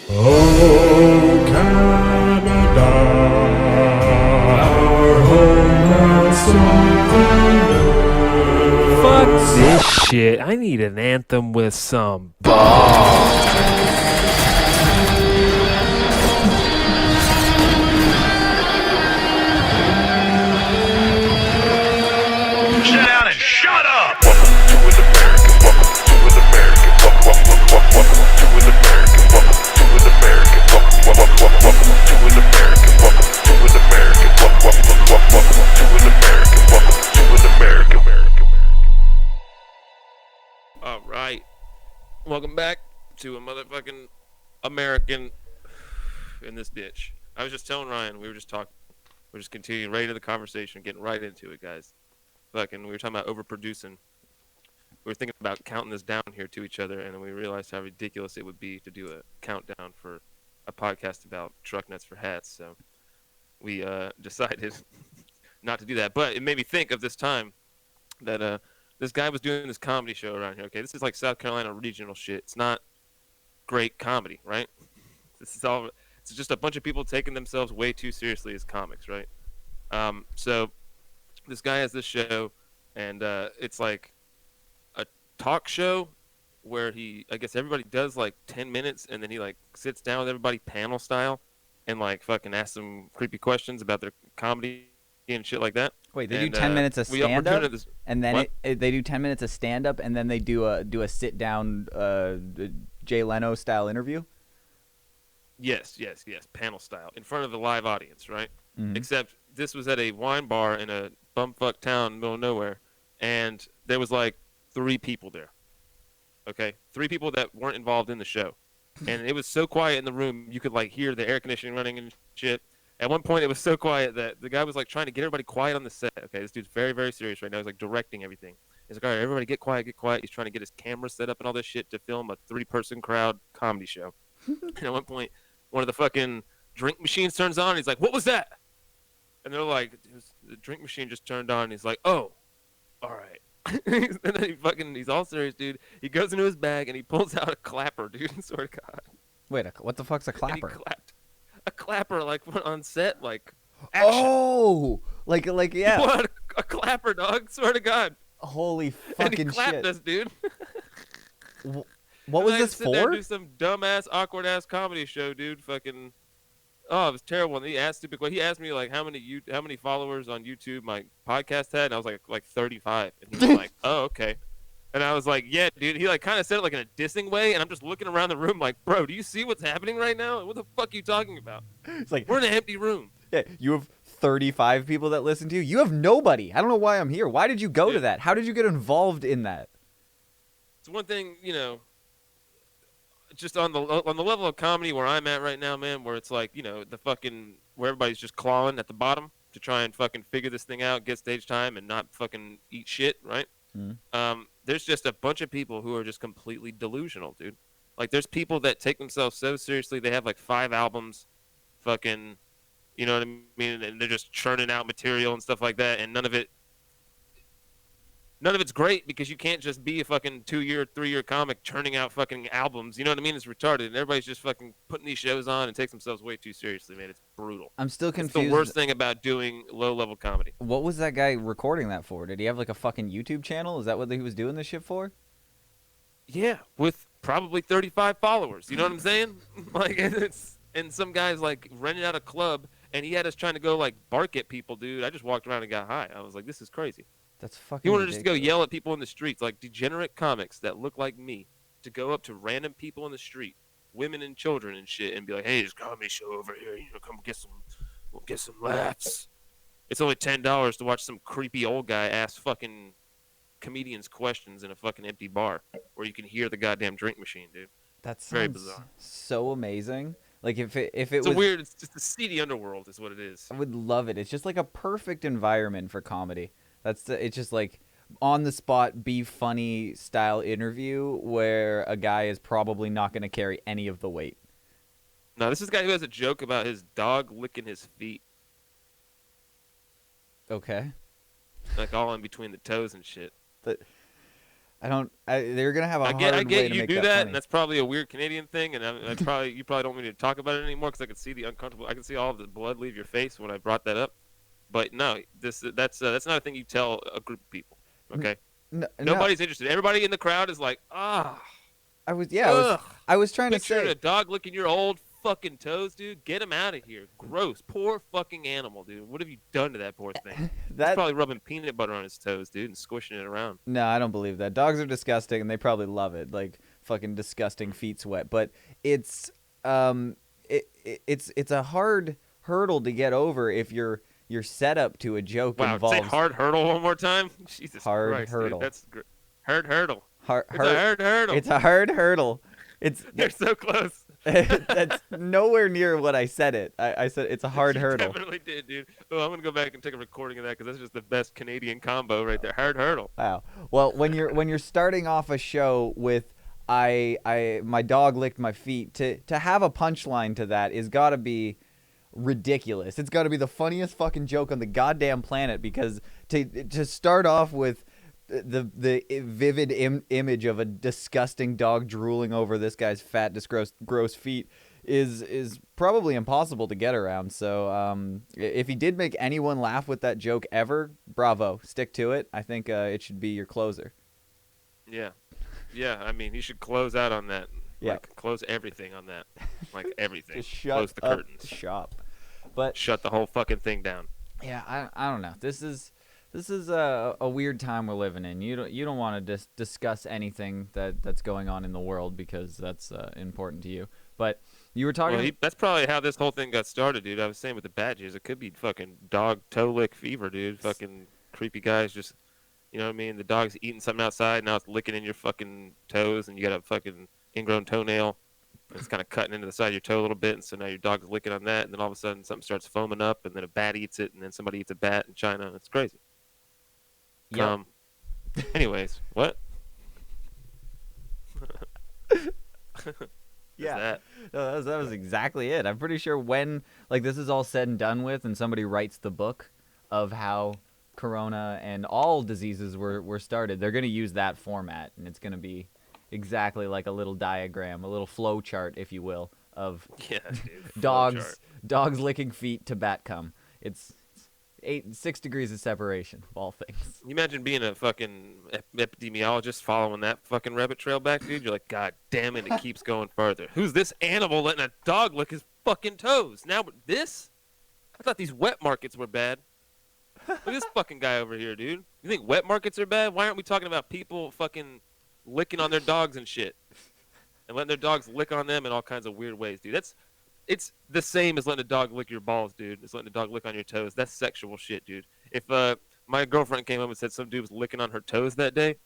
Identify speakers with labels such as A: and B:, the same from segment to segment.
A: Oh, Canada, our home has something.
B: Fuck this shit. I need an anthem with some balls.
C: Sit down and shut up!
D: Welcome to an American. Welcome to an American. Welcome to an American. Welcome to an American. Welcome to an American. Welcome to an American. Welcome to an American. Welcome to an American.
E: All right. Welcome back to a motherfucking American in this bitch. I was just telling Ryan, we were just talking. We're just continuing right into the conversation, getting right into it, guys. Fucking, we were talking about overproducing. We were thinking about counting this down here to each other, and then we realized how ridiculous it would be to do a countdown for a podcast about truck nuts for hats. So we decided not to do that. But it made me think of this time that this guy was doing this comedy show around here. Okay, this is like South Carolina regional shit. It's not great comedy, right? This is all. It's just a bunch of people taking themselves way too seriously as comics, right? So this guy has this show, and it's like a talk show where I guess everybody does like 10 minutes, and then he like sits down with everybody panel style, and like fucking asks them creepy questions about their comedy and shit like that.
F: Wait, they
E: And,
F: do 10 minutes of
E: we all- we're
F: stand-up,
E: doing this-
F: and then
E: what?
F: they do 10 minutes of stand-up, and then they do a sit-down Jay Leno style interview.
E: Yes, panel style in front of the live audience, right?
F: Mhm.
E: Except this was at a wine bar in a bumfuck town in the middle of nowhere, and there was like 3 people there. Okay, 3 people that weren't involved in the show, and it was so quiet in the room you could like hear the air conditioning running and shit. At one point, it was so quiet that the guy was like trying to get everybody quiet on the set. Okay, this dude's very, very serious right now. He's like directing everything. He's like, all right, everybody get quiet, get quiet. He's trying to get his camera set up and all this shit to film a 3-person crowd comedy show. And at one point, one of the fucking drink machines turns on. And he's like, what was that? And they're like, the drink machine just turned on. And he's like, oh, all right. And then he's all serious, dude. He goes into his bag and he pulls out a clapper, dude. I swear to God.
F: Wait, what the fuck's a
E: And
F: clapper?
E: he clapped. A clapper, like on set, like action.
F: Oh, like yeah.
E: What? A clapper, dog. Swear to God.
F: Holy
E: And he
F: fucking
E: clapped
F: shit.
E: us, dude.
F: What
E: And
F: was
E: I
F: this
E: sit there and
F: for?
E: do some dumbass, awkward ass comedy show, dude. Fucking. Oh, it was terrible. And he asked stupid. He asked me like how many followers on YouTube my podcast had, and I was like 35. And he was like, oh, okay. And I was like, yeah, dude. He like kind of said it like in a dissing way, and I'm just looking around the room like, bro, do you see what's happening right now? What the fuck are you talking about?
F: It's like,
E: We're in an empty room.
F: yeah, you have 35 people that listen to you. You have nobody. I don't know why I'm here. Why did you go to
E: Yeah.
F: that? How did you get involved in that?
E: It's one thing, just on the level of comedy where I'm at right now, man, where it's like, the fucking where everybody's just clawing at the bottom to try and fucking figure this thing out, get stage time, and not fucking eat shit, right? There's just a bunch of people who are just completely delusional, dude. Like, there's people that take themselves so seriously, they have like 5 albums, fucking, you know what I mean? And they're just churning out material and stuff like that, and none of it's great because you can't just be a fucking 2-year, 3-year comic churning out fucking albums. You know what I mean? It's retarded. And everybody's just fucking putting these shows on and takes themselves way too seriously, man. It's brutal.
F: I'm still
E: It's
F: confused.
E: the worst thing about doing low-level comedy.
F: What was that guy recording that for? Did he have like a fucking YouTube channel? Is that what he was doing this shit for?
E: Yeah, with probably 35 followers. You know what I'm saying? Like, and some guy's like rented out a club, and he had us trying to go like bark at people, dude. I just walked around and got high. I was like, this is crazy.
F: That's fucking
E: He wanted us to go
F: ridiculous.
E: yell at people in the streets, like degenerate comics that look like me, to go up to random people in the street, women and children and shit, and be like, "Hey, there's a comedy show over here. Come get some laughs." It's only $10 to watch some creepy old guy ask fucking comedians questions in a fucking empty bar where you can hear the goddamn drink machine, dude.
F: That
E: very
F: sounds
E: bizarre.
F: so amazing. Like if it
E: It's
F: was,
E: it's just the seedy underworld, is what it is.
F: I would love it. It's just like a perfect environment for comedy. It's just like on the spot, be funny style interview where a guy is probably not going to carry any of the weight.
E: No, this is a guy who has a joke about his dog licking his feet,
F: Okay.
E: like all in between the toes and shit.
F: They're gonna have a
E: I
F: hard
E: get
F: way to
E: you
F: make
E: do
F: that
E: that,
F: funny.
E: and that's probably a weird Canadian thing, and you probably don't want me to talk about it anymore because I can see the uncomfortable. I can see all of the blood leave your face when I brought that up. But no, that's not a thing you tell a group of people. Okay,
F: No,
E: nobody's interested. Everybody in the crowd is like,
F: I was trying to
E: picturing
F: say.
E: a dog licking your old fucking toes, dude. Get him out of here. Gross. Poor fucking animal, dude. What have you done to that poor thing? He's probably rubbing peanut butter on his toes, dude, and squishing it around.
F: No, I don't believe that. Dogs are disgusting, and they probably love it. Like fucking disgusting feet sweat. But it's it's a hard hurdle to get over if your setup to a joke
E: Wow,
F: involves
E: say hard hurdle one more time. Jesus
F: hard
E: Christ,
F: hurdle.
E: Dude, that's hard hurdle.
F: Hard,
E: It's a hard hurdle.
F: It's a hard hurdle.
E: They're so close.
F: That's nowhere near what I said it. I said it's a hard
E: You
F: hurdle.
E: definitely did, dude. Oh, I'm gonna go back and take a recording of that because that's just the best Canadian combo right there. Hard hurdle.
F: Wow. Well, when you're starting off a show with my dog licked my feet, to have a punchline to that is got to be ridiculous. It's got to be the funniest fucking joke on the goddamn planet, because to start off with the vivid image of a disgusting dog drooling over this guy's fat, gross feet is probably impossible to get around. So if he did make anyone laugh with that joke ever, bravo, stick to it. I think it should be your closer.
E: Yeah. I mean, he should close out on that.
F: Yeah.
E: Like, close everything on that. Like everything.
F: Just shut
E: close the
F: up
E: curtains.
F: shop. But
E: Shut the whole fucking thing down.
F: yeah, I don't know. This is a weird time we're living in. You don't want to discuss anything that's going on in the world because that's important to you. But you were talking.
E: Well, that's probably how this whole thing got started, dude. I was saying with the badges, it could be fucking dog toe lick fever, dude. Fucking creepy guys just, you know what I mean? The dog's eating something outside, now it's licking in your fucking toes, and you got a fucking ingrown toenail. It's kind of cutting into the side of your toe a little bit, and so now your dog's licking on that, and then all of a sudden something starts foaming up, and then a bat eats it, and then somebody eats a bat in China, and it's crazy.
F: Yep.
E: Anyways, what?
F: Yeah.
E: That?
F: No, that was exactly it. I'm pretty sure when this is all said and done with, and somebody writes the book of how Corona and all diseases were started, they're going to use that format, and it's going to be exactly like a little diagram, a little flow chart, if you will, of
E: Yeah, dude.
F: dogs licking feet to bat cum. It's 6 degrees of separation of all things.
E: You imagine being a fucking epidemiologist following that fucking rabbit trail back, dude? You're like, God damn it, it keeps going further. Who's this animal letting a dog lick his fucking toes? Now this? I thought these wet markets were bad. Look at this fucking guy over here, dude. You think wet markets are bad? Why aren't we talking about people fucking licking on their dogs and shit? And letting their dogs lick on them in all kinds of weird ways, dude. It's the same as letting a dog lick your balls, dude. It's letting a dog lick on your toes. That's sexual shit, dude. If my girlfriend came up and said some dude was licking on her toes that day,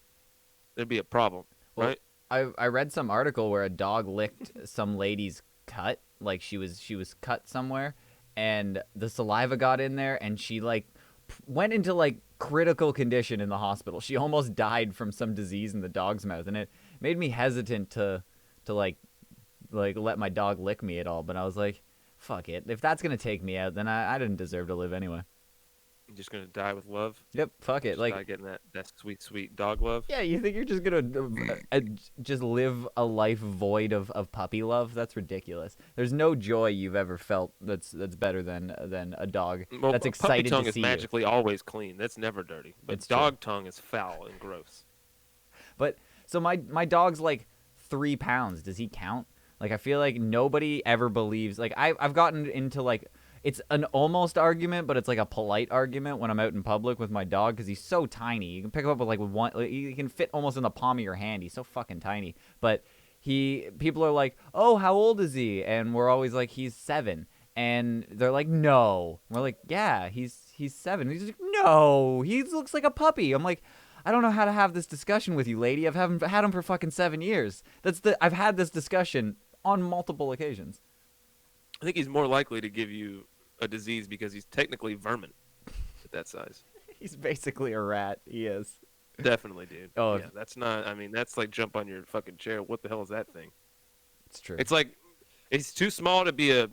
E: there'd be a problem, right?
F: I read some article where a dog licked some lady's cut, like she was cut somewhere, and the saliva got in there, and she went into critical condition in the hospital. She almost died from some disease in the dog's mouth, and it made me hesitant to let my dog lick me at all. But I was like, fuck it. If that's gonna take me out, then I didn't deserve to live anyway.
E: You're just gonna die with love.
F: Yep, fuck it.
E: Just die getting that sweet dog love.
F: Yeah, you think you're just gonna just live a life void of puppy love? That's ridiculous. There's no joy you've ever felt that's better than a dog
E: Well,
F: that's
E: puppy
F: excited
E: tongue
F: to
E: is
F: see
E: magically always clean. That's never dirty. But
F: It's true.
E: dog tongue is foul and gross.
F: But so my dog's 3 pounds. Does he count? I feel like nobody ever believes. I've gotten into it's an almost argument, but it's a polite argument when I'm out in public with my dog because he's so tiny. You can pick him up with one. He can fit almost in the palm of your hand. He's so fucking tiny. But people are like, "Oh, how old is he?" And we're always like, "He's 7." And they're like, "No." We're like, "Yeah, he's 7." He's like, "No, he looks like a puppy." I'm like, I don't know how to have this discussion with you, lady. I've had him for fucking 7 years. I've had this discussion on multiple occasions.
E: I think he's more likely to give you a disease because he's technically vermin at that size.
F: He's basically a rat. He is.
E: Definitely, dude.
F: Oh,
E: yeah, that's not. I mean, that's like jump on your fucking chair. What the hell is that thing?
F: It's true.
E: It's like it's too small to be a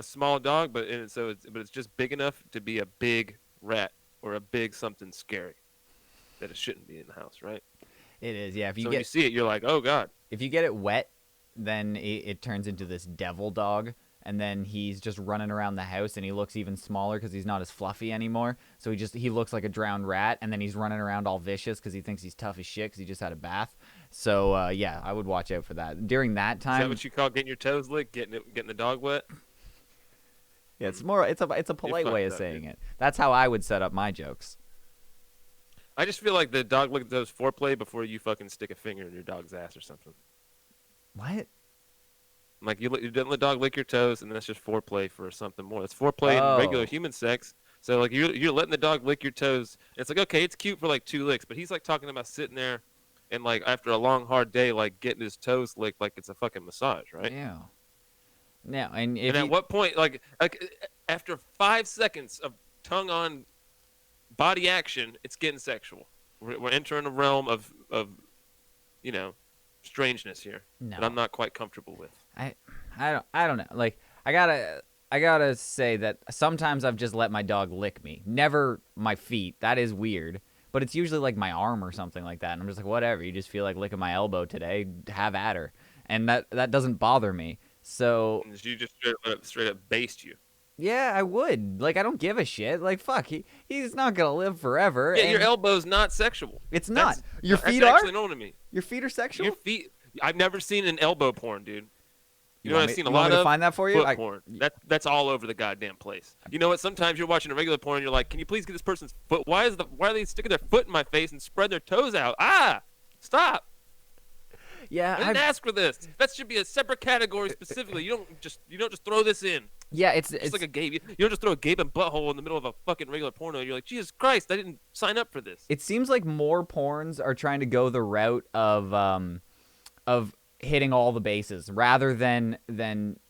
E: small dog, but it's just big enough to be a big rat or a big something scary that it shouldn't be in the house, right?
F: It is, yeah. If you
E: So when
F: get
E: you see it, you're like, oh god.
F: if you get it wet, then it turns into this devil dog, and then he's just running around the house, and he looks even smaller because he's not as fluffy anymore. So he looks like a drowned rat, and then he's running around all vicious because he thinks he's tough as shit because he just had a bath. So yeah, I would watch out for that. During that
E: Is
F: time,
E: that what you call getting your toes licked? Getting the dog wet?
F: yeah, it's a polite way of
E: fucked up,
F: saying
E: dude.
F: it. That's how I would set up my jokes.
E: I just feel like the dog lick does foreplay before you fucking stick a finger in your dog's ass or something.
F: What?
E: Like you let the dog lick your toes, and that's just foreplay for something more. That's foreplay
F: Oh.
E: in regular human sex. So like you're letting the dog lick your toes. And it's like, okay, it's cute for like 2 licks, but he's like talking about sitting there and like after a long hard day, like getting his toes licked like it's a fucking massage, right?
F: Yeah. Now, and if
E: And at
F: you,
E: what point, like after 5 seconds of tongue on body action, it's getting sexual. We're entering a realm of strangeness here
F: No.
E: that I'm not quite comfortable with.
F: I don't know. Like I gotta say that sometimes I've just let my dog lick me. Never my feet. That is weird. But it's usually like my arm or something like that. And I'm just like, whatever. You just feel like licking my elbow today. Have at her. And that doesn't bother me. So
E: And you just straight up based you.
F: yeah, I would. Like I don't give a shit. Like fuck, he's not gonna live forever.
E: Yeah,
F: and
E: your elbow's not sexual.
F: It's not.
E: That's-
F: Your
E: that's
F: feet are.
E: actually known to me.
F: Your feet are sexual.
E: Your feet. I've never seen an elbow porn, dude. You know what
F: want
E: I've seen
F: me-
E: a
F: you want
E: lot
F: me to
E: of?
F: find that for you?
E: Foot porn. That's all over the goddamn place. You know what? Sometimes you're watching a regular porn and you're like, can you please get this person's foot? Why are they sticking their foot in my face and spread their toes out? Ah! Stop!
F: Yeah,
E: I didn't ask for this. That should be a separate category specifically. You don't just throw this in.
F: yeah. It's
E: It's like a gape. You don't just throw a gaping butthole in the middle of a fucking regular porno. You're like, Jesus Christ! I didn't sign up for this.
F: It seems like more porns are trying to go the route of hitting all the bases rather than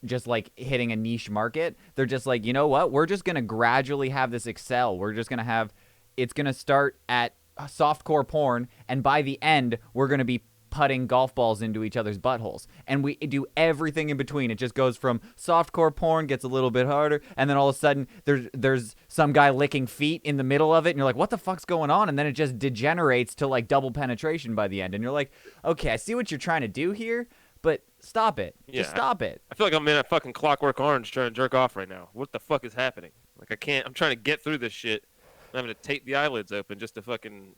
F: just like hitting a niche market. They're just like, you know what? We're just gonna gradually have this excel. We're just gonna have it's gonna start at softcore porn, and by the end, we're gonna be putting golf balls into each other's buttholes, and we do everything in between. It just goes from softcore porn, gets a little bit harder, and then all of a sudden there's some guy licking feet in the middle of it, and you're like, what the fuck's going on? And then it just degenerates to like double penetration by the end, and you're like, okay, I see what you're trying to do here, but stop it. Just
E: Yeah.
F: stop it.
E: I feel like I'm in a fucking Clockwork Orange trying to jerk off right now. What the fuck is happening? Like I can't. I'm trying to get through this shit. I'm having to tape the eyelids open just to fucking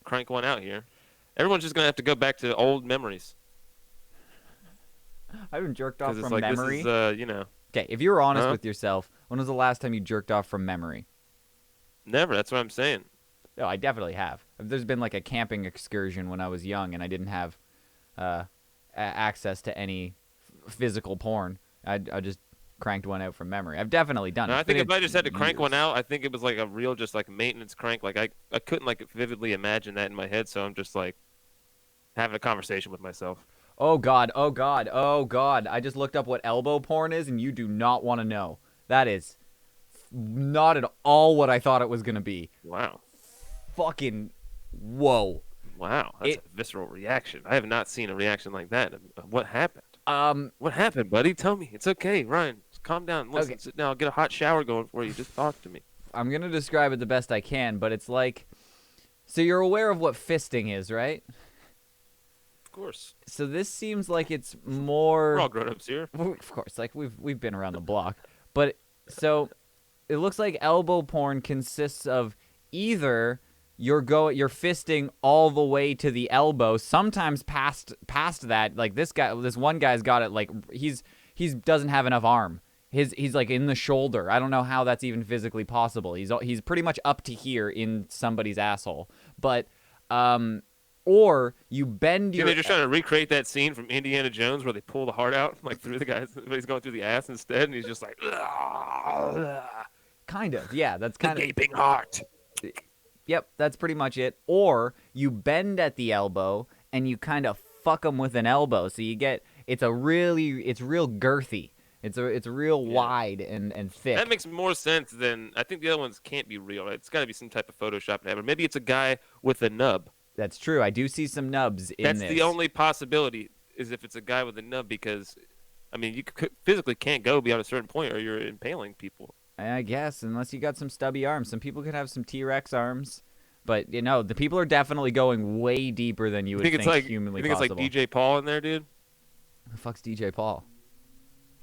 E: crank one out here. Everyone's just gonna have to go back to old memories
F: I haven't jerked off
E: because it's
F: from
E: like
F: memory.
E: this is
F: Okay, if you were honest
E: Huh?
F: with yourself, when was the last time you jerked off from memory?
E: never. That's what I'm saying.
F: No, I definitely have. There's been like a camping excursion when I was young, and I didn't have access to any physical porn. I just cranked one out from memory. I've definitely done it.
E: No, I
F: It's
E: think
F: been
E: if I just had to crank
F: years.
E: one out, I think it was like a real just like maintenance crank. Like I couldn't like vividly imagine that in my head, so I'm just like having a conversation with myself.
F: Oh god, oh god, oh god. I just looked up what elbow porn is, and you do not want to know. That is not at all what I thought it was gonna be.
E: Wow.
F: Fucking whoa.
E: Wow, that's a visceral reaction. I have not seen a reaction like that. What happened? What happened, buddy? Tell me. It's okay, Ryan. Just calm down. Listen,
F: Okay.
E: sit down. I'll get a hot shower going for you. Just talk to me.
F: I'm gonna describe it the best I can, but it's like, so you're aware of what fisting is, right?
E: Of course.
F: So this seems like it's more.
E: We're all grown-ups here.
F: Well, of course, like we've been around the block, but so it looks like elbow porn consists of either you're fisting all the way to the elbow, sometimes past that. Like this one guy's got it like he's doesn't have enough arm. He's like in the shoulder. I don't know how that's even physically possible. He's pretty much up to here in somebody's asshole, but or you bend
E: Yeah,
F: your
E: they're just trying to recreate that scene from Indiana Jones where they pull the heart out like through the guys, but he's going through the ass instead, and he's just like,
F: kind of, yeah, that's
E: the
F: kind of.
E: gaping heart.
F: Yep, that's pretty much it. Or you bend at the elbow and you kind of fuck them with an elbow, so you get it's real girthy. It's real wide and thick.
E: That makes more sense than I think the other ones can't be real. Right? It's got to be some type of Photoshop, or maybe it's a guy with a nub.
F: That's true. I do see some nubs in
E: That's
F: this.
E: the only possibility is if it's a guy with a nub, because I mean you physically can't go beyond a certain point or you're impaling people.
F: I guess, unless you got some stubby arms. Some people could have some T-Rex arms. But the people are definitely going way deeper than you would
E: think
F: think
E: it's like
F: humanly
E: you think
F: possible.
E: it's like DJ Paul in there, dude?
F: Who the fuck's DJ Paul?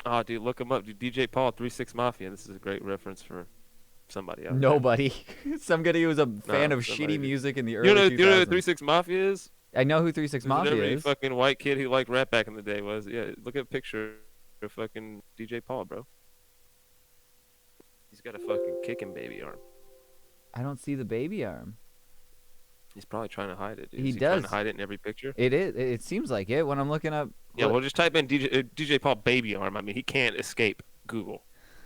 E: Oh, dude, look him up. Dude, DJ Paul, 3-6 Mafia. This is a great reference for somebody out there.
F: Nobody. Some guy who was a fan of
E: somebody.
F: shitty music in the early
E: You know
F: 2000s.
E: who 3-6 Mafia is?
F: I know who 3-6 Mafia
E: Every
F: is.
E: fucking white kid who liked rap back in the day was. Yeah, look at a picture of fucking DJ Paul, bro. He's got a fucking kicking baby arm.
F: I don't see the baby arm.
E: He's probably trying to hide it, dude.
F: He
E: Is he trying
F: does.
E: to hide it in every picture?
F: It is. It seems like it when I'm looking up.
E: Yeah, well, just type in DJ Paul baby arm. I mean, he can't escape Google.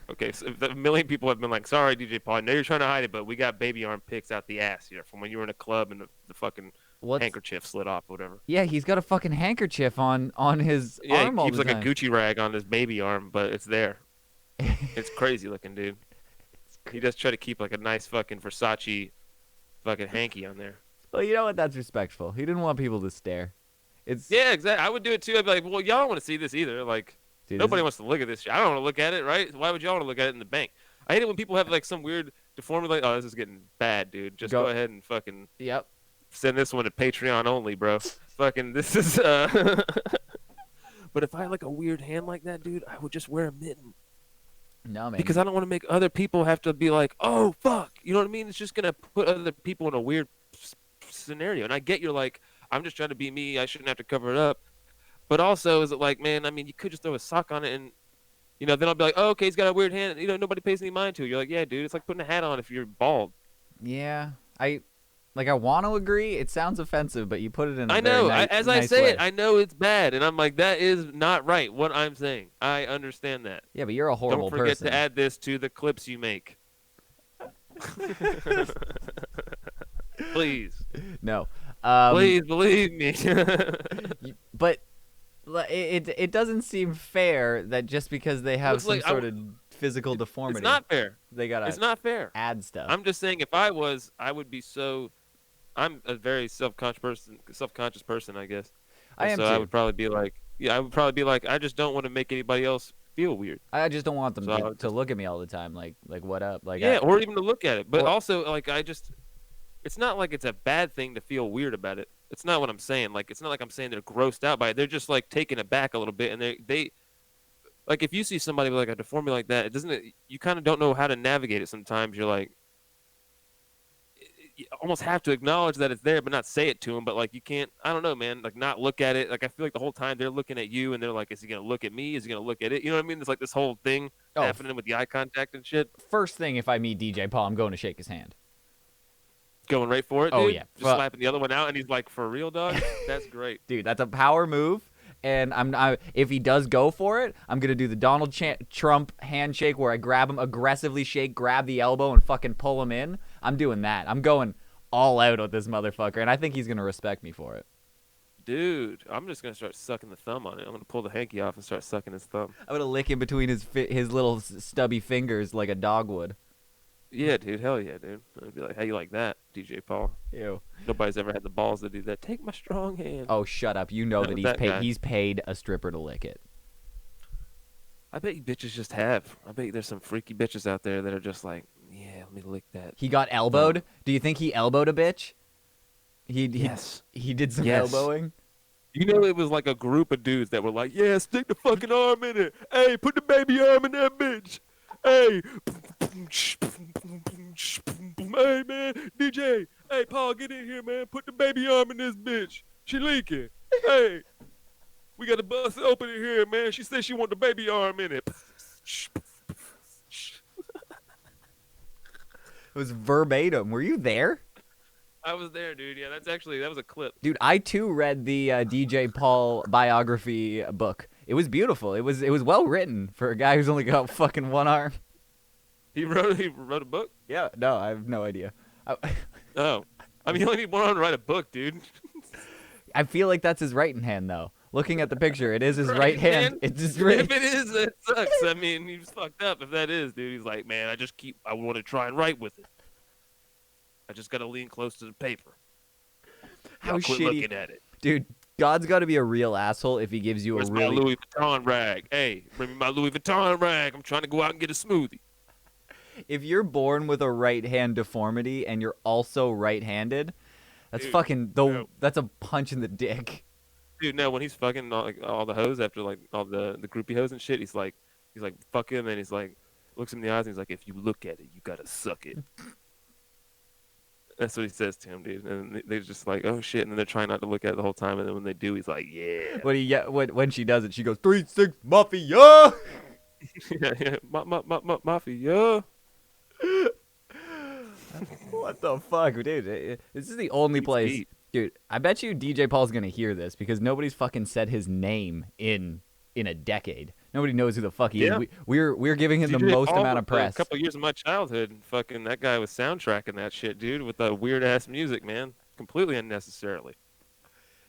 E: Okay, so a million people have been like, sorry, DJ Paul, I know you're trying to hide it, but we got baby arm pics out the ass here from when you were in a club and the fucking handkerchief slid off or whatever.
F: Yeah, he's got a fucking handkerchief on his arm
E: he
F: all
E: keeps
F: the
E: like
F: time.
E: a Gucci rag on his baby arm, but it's there. It's crazy looking, dude. He does try to keep like a nice fucking Versace fucking hanky on there.
F: Well, you know what? That's respectful. He didn't want people to stare. It's
E: Yeah, exactly. I would do it too. I'd be like, well, y'all don't want to see this either. Like,
F: dude,
E: nobody wants to look at this shit. I don't want to look at it, right? Why would y'all want to look at it in the bank? I hate it when people have like some weird deformity. Like, oh, this is getting bad, dude. Just go ahead and fucking
F: Yep.
E: send this one to Patreon only, bro. Fucking, this is. But if I had like a weird hand like that, dude, I would just wear a mitten.
F: No, man.
E: Because I don't want to make other people have to be like, oh, fuck. You know what I mean? It's just going to put other people in a weird scenario. And I get you're like, I'm just trying to be me. I shouldn't have to cover it up. But also, is it like, man, I mean, you could just throw a sock on it and, then I'll be like, oh, okay, he's got a weird hand. Nobody pays any mind to it. You're like, yeah, dude, it's like putting a hat on if you're bald.
F: Yeah. I want to agree. It sounds offensive, but you put it in a
E: I
F: very
E: know.
F: nice
E: I say
F: way.
E: it, I know it's bad. And I'm like, that is not right, what I'm saying. I understand that.
F: Yeah, but you're a horrible
E: Don't forget
F: person.
E: to add this to the clips you make. Please.
F: No.
E: Please believe me.
F: But it doesn't seem fair that just because they have
E: Looks
F: some
E: like
F: sort of physical deformity,
E: It's not fair.
F: they gotta
E: It's not fair.
F: add stuff.
E: I'm just saying, if I was, I would be so. I'm a very self-conscious person, I guess.
F: I am
E: so
F: too.
E: I would probably be like, I just don't want to make anybody else feel weird.
F: I just don't want them
E: So I
F: to,
E: would
F: to look at me all the time, like what up, like
E: Yeah, or even to look at it. But
F: Or-
E: also, like, it's not like it's a bad thing to feel weird about it. It's not what I'm saying. Like, it's not like I'm saying they're grossed out by it. They're just like taken aback a little bit, and they like, if you see somebody with like a deformity like that, you kind of don't know how to navigate it. Sometimes you're like, you almost have to acknowledge that it's there, but not say it to them. But like, you can't. I don't know, man. Like, not look at it. Like, I feel like the whole time they're looking at you, and they're like, is he gonna look at me? Is he gonna look at it? You know what I mean? It's like this whole thing happening with the eye contact and shit.
F: first thing, if I meet DJ Paul, I'm going to shake his hand.
E: Going right for it, dude.
F: Oh, yeah.
E: Just
F: Well-
E: slapping the other one out, and he's like, for real, dog? That's great.
F: Dude, that's a power move. And if he does go for it, I'm gonna do the Donald Trump handshake where I grab him, aggressively grab the elbow, and fucking pull him in. I'm doing that. I'm going all out with this motherfucker, and I think he's gonna respect me for it.
E: Dude, I'm just gonna start sucking the thumb on it. I'm gonna pull the hanky off and start sucking his thumb.
F: I'm gonna lick in between his little stubby fingers like a dog would.
E: Yeah, dude. Hell yeah, dude. I'd be like, how you like that, DJ Paul?
F: Ew.
E: Nobody's ever had the balls to do that. Take my strong hand.
F: Oh, shut up. You know
E: That
F: that
E: was that guy.
F: he's paid a stripper to lick it.
E: I bet you bitches just have. I bet you there's some freaky bitches out there that are just like, yeah, let me lick that.
F: He got elbowed? Do you think he elbowed a bitch?
E: Yes.
F: He did some
E: Yes.
F: elbowing?
E: You know, it was like a group of dudes that were like, yeah, stick the fucking arm in it. Hey, put the baby arm in that bitch. Hey. Hey, man. DJ. Hey, Paul, get in here, man. Put the baby arm in this bitch. She leaking. Hey. We got to bust it open in here, man. She said she want the baby arm in it.
F: It was verbatim. Were you there?
E: I was there, dude. Yeah, that was a clip.
F: Dude, I too read the DJ Paul biography book. It was beautiful. It was well written for a guy who's only got fucking one arm.
E: He wrote a book?
F: Yeah, no, I have no idea.
E: Oh. I mean, you only need one arm to write a book, dude.
F: I feel like that's his right hand, though. Looking at the picture, it is his right hand.
E: man.
F: It's his right.
E: If it is, it sucks. I mean, he's fucked up if that is, dude. He's like, man, I want to try and write with it. I just got to lean close to the paper.
F: How
E: Y'all quit
F: shitty.
E: looking at it.
F: Dude, God's got to be a real asshole if he gives you
E: Where's
F: a
E: my
F: really.
E: Louis Vuitton rag? Hey, bring me my Louis Vuitton rag. I'm trying to go out and get a smoothie.
F: if you're born with a right hand deformity and you're also right-handed, that's
E: Dude,
F: fucking
E: no.
F: that's a punch in the dick.
E: Dude, no, when he's fucking all the hoes after like all the groupie hoes and shit, he's like fuck him, and he's like looks him in the eyes and he's like, if you look at it, you gotta suck it. That's what he says to him, dude. And they're just like, oh shit, and then they're trying not to look at it the whole time, and then when they do, he's like, yeah.
F: When she does it, she goes 3-6 mafia.
E: Yeah. Mafia.
F: What the fuck, dude? This is the only place,
E: beat.
F: dude. I bet you DJ Paul's gonna hear this because nobody's fucking said his name in a decade. Nobody knows who the fuck he
E: Yeah.
F: is. We're giving him the
E: DJ
F: most
E: Paul
F: amount of
E: was,
F: press.
E: A couple years of my childhood, fucking that guy was soundtracking that shit, dude, with the weird ass music, man, completely unnecessarily.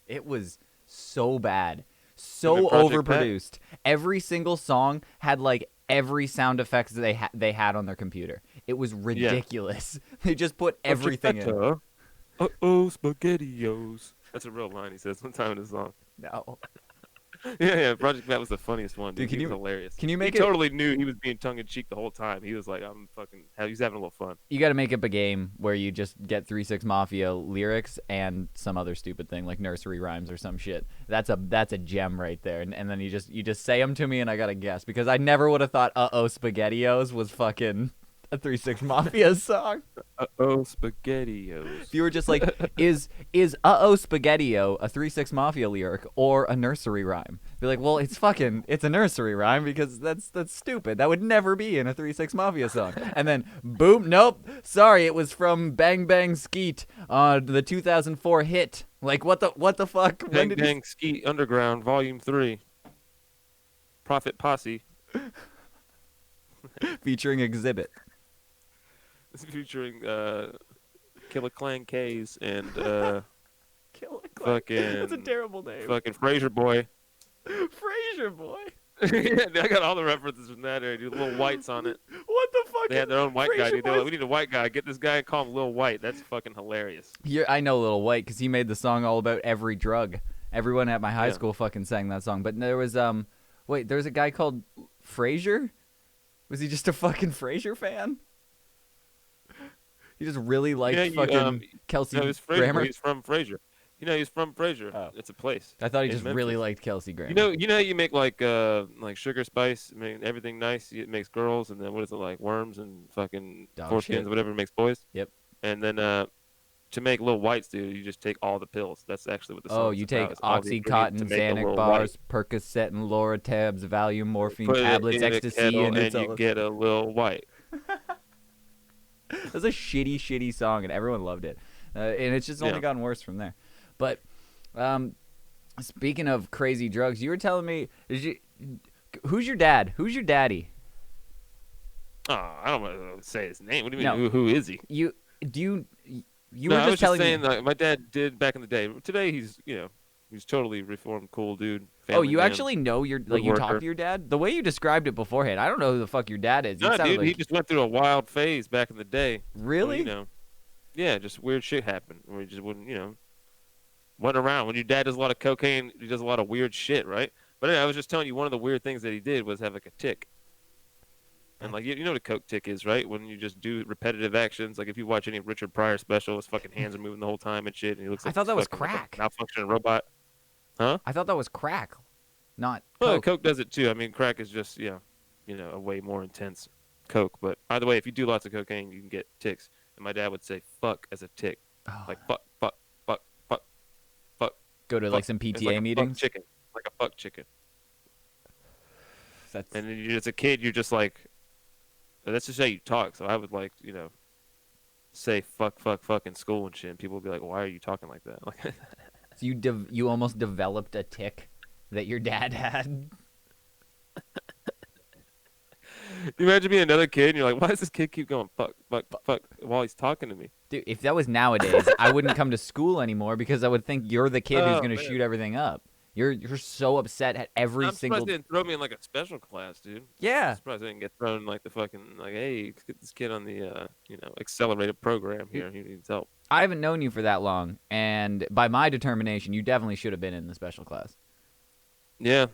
F: It was so bad,
E: Even
F: so
E: Project Pat?
F: overproduced. Every single song had like every sound effects that they had on their computer. It was ridiculous. They just put everything in.
E: Uh-oh, SpaghettiOs. That's a real line he says one time in his song.
F: No.
E: Yeah, Project Pat was the funniest one, dude.
F: Dude,
E: He was hilarious.
F: can you make
E: he
F: it-
E: totally knew he was being tongue-in-cheek the whole time. He was like, he's having a little fun.
F: You got to make up a game where you just get 3-6 Mafia lyrics and some other stupid thing like nursery rhymes or some shit. That's a gem right there. And then you just say them to me and I got to guess because I never would have thought Uh-Oh SpaghettiOs was fucking a 3-6 Mafia song.
E: Uh-oh, SpaghettiOs.
F: If you were just like, is Uh-Oh Spaghettio a 3-6 Mafia lyric or a nursery rhyme? Be like, well, it's a nursery rhyme because that's stupid. That would never be in a 3-6 Mafia song. And then, boom, nope, sorry, it was from Bang Bang Skeet, the 2004 hit. Like, what the fuck? When
E: Bang
F: did
E: Bang Skeet Underground, Volume 3. Prophet Posse.
F: featuring Exhibit?
E: Featuring Killer Clan K's and
F: Kill a
E: fucking
F: That's a terrible name.
E: fucking Fraser Boy.
F: Fraser Boy.
E: Yeah, I got all the references from that area, dude. Little Whites on it.
F: What the fuck?
E: They had their own white guy,
F: Fraser
E: dude. They're like,
F: Boy's-
E: we need a white guy. Get this guy and call him Lil White. That's fucking hilarious.
F: I know Lil White because he made the song all about every drug. Everyone at my high
E: Yeah.
F: school fucking sang that song. But there was there was a guy called Frasier. Was he just a fucking Frasier fan? He just really liked
E: Yeah,
F: fucking Kelsey
E: No, he's Frasier.
F: Grammer.
E: He's from Frasier. He's from Frasier.
F: Oh.
E: It's a place.
F: I thought he
E: in
F: just really
E: Memphis.
F: liked Kelsey Grammer.
E: You know, you make like sugar spice, everything nice. It makes girls, and then what is it like worms and fucking
F: Dog
E: foreskins,
F: shit.
E: whatever makes boys.
F: Yep.
E: And then to make Lil Whites, dude, you just take all the pills. That's actually what the song's
F: you take
E: about. It's all the ingredients
F: Oxycontin,
E: to make a
F: Xanax
E: Lil
F: bars, Percocet, and Loratabs, Valium, morphine
E: White. Put
F: tablets,
E: it in
F: ecstasy,
E: a kettle,
F: and it's
E: you
F: all.
E: get a Lil White.
F: It was a shitty song, and everyone loved it. And it's just only
E: Yeah.
F: gotten worse from there. But speaking of crazy drugs, you were telling me, who's your dad? Who's your daddy?
E: Oh, I don't want to say his name. What do you mean?
F: No.
E: Who is he?
F: You
E: No,
F: were
E: I was
F: just telling
E: saying
F: me.
E: like, my dad did back in the day. Today he's he's totally reformed, cool dude.
F: Oh,
E: family
F: you
E: man.
F: actually know you
E: Good
F: talk
E: worker.
F: to your dad? The way you described it beforehand, I don't know who the fuck your dad is. It
E: No,
F: sounded
E: dude,
F: like,
E: he just went through a wild phase back in the day.
F: really?
E: Well, yeah, just weird shit happened where he just wouldn't, went around. When your dad does a lot of cocaine, he does a lot of weird shit, right? But anyway, I was just telling you one of the weird things that he did was have like a tick. And like you know what a coke tick is, right? When you just do repetitive actions. Like if you watch any Richard Pryor special, his fucking hands are moving the whole time and shit, and he looks
F: I
E: like
F: thought that was
E: fucking like a
F: crack.
E: malfunctioning robot. Huh?
F: I thought that was crack, not
E: Well,
F: coke.
E: coke does it too. I mean, crack is just a way more intense coke. But either way, if you do lots of cocaine, you can get ticks. And my dad would say "fuck" as a tick,
F: Oh,
E: like fuck, fuck, fuck, fuck, fuck.
F: go to like
E: fuck.
F: some
E: It's
F: PTA
E: like a fuck
F: meetings.
E: chicken, like a fuck chicken.
F: That's
E: And then as a kid, you're just like, that's just how you talk. So I would like, say fuck, fuck, fuck in school and shit. And people would be like, why are you talking like that? Like,
F: so you almost developed a tick that your dad had.
E: you imagine being another kid and you're like, why does this kid keep going fuck, fuck, fuck while he's talking to me?
F: Dude, if that was nowadays, I wouldn't come to school anymore because I would think you're the kid who's
E: Oh,
F: gonna
E: man.
F: shoot everything up. You're so upset at every
E: I'm
F: single.
E: surprised they didn't throw me in like a special class, dude.
F: Yeah.
E: I'm surprised I didn't get thrown in like the fucking like, hey, let's get this kid on the accelerated program here. He needs help.
F: I haven't known you for that long, and by my determination, you definitely should have been in the special class.
E: Yeah.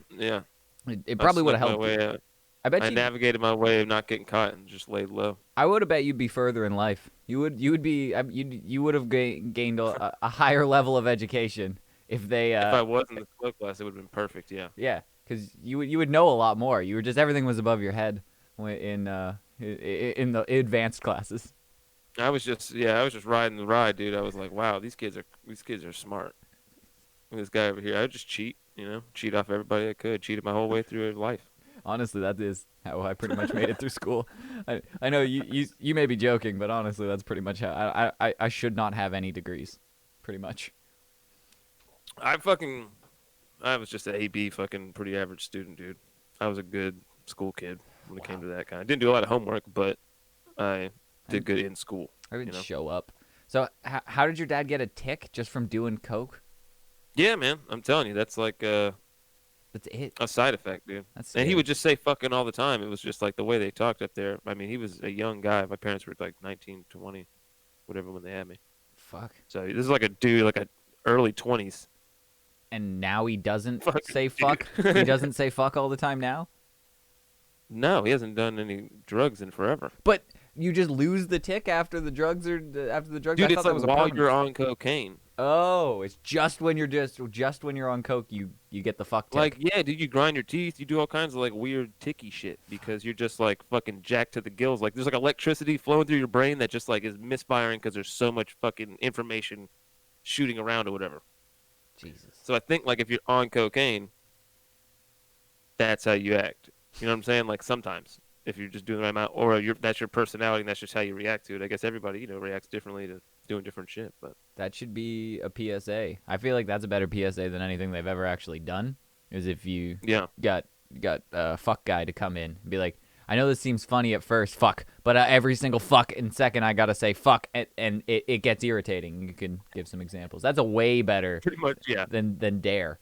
F: It probably would have
E: I snuck
F: helped.
E: my
F: You.
E: way out.
F: I bet
E: I
F: you.
E: navigated my way of not getting caught and just laid low.
F: I would have bet you'd be further in life. You would be. You would have gained a higher level of education if they.
E: If I was in the slow class, it would have been perfect. Yeah.
F: Yeah, because you would know a lot more. You were just everything was above your head in the advanced classes.
E: I was just riding the ride, dude. I was like, wow, these kids are smart. Look at this guy over here. I would just cheat, cheat off everybody I could. Cheated my whole way through life.
F: Honestly, that is how I pretty much made it through school. I know you may be joking, but honestly, that's pretty much how I should not have any degrees, pretty much.
E: I was just an AB fucking pretty average student, dude. I was a good school kid when it came to that kind. I didn't do a lot of homework, but I did good in school.
F: I didn't show up. So how did your dad get a tick just from doing coke?
E: Yeah, man. I'm telling you, that's like
F: That's it.
E: a side effect, dude.
F: That's
E: And he
F: scary.
E: would just say fucking all the time. It was just like the way they talked up there. I mean, he was a young guy. My parents were like 19, 20, whatever when they had me.
F: Fuck.
E: So this is like a dude, like a early 20s.
F: And now he doesn't
E: Fucking
F: say
E: dude.
F: fuck. He doesn't say fuck all the time now.
E: No, he hasn't done any drugs in forever.
F: But you just lose the tick after the drugs are after the drugs.
E: Dude,
F: I
E: it's
F: thought that
E: like
F: was a
E: while
F: permanent.
E: you're on cocaine.
F: Oh, it's just when you're just when you're on coke you get the fuck tick.
E: Like, yeah, dude, you grind your teeth. You do all kinds of like weird ticky shit because you're just like fucking jacked to the gills. Like there's like electricity flowing through your brain that just like is misfiring because there's so much fucking information shooting around or whatever.
F: Jesus.
E: So I think like if you're on cocaine, that's how you act. You know what I'm saying? Like sometimes if you're just doing the right amount, or that's your personality and that's just how you react to it. I guess everybody reacts differently to doing different shit. But
F: That should be a PSA. I feel like that's a better PSA than anything they've ever actually done. Is if you
E: yeah,
F: got a fuck guy to come in and be like, I know this seems funny at first, fuck, but every single fuck in second I gotta say fuck, and it gets irritating. You can give some examples. That's a way better
E: pretty much, yeah.
F: than dare.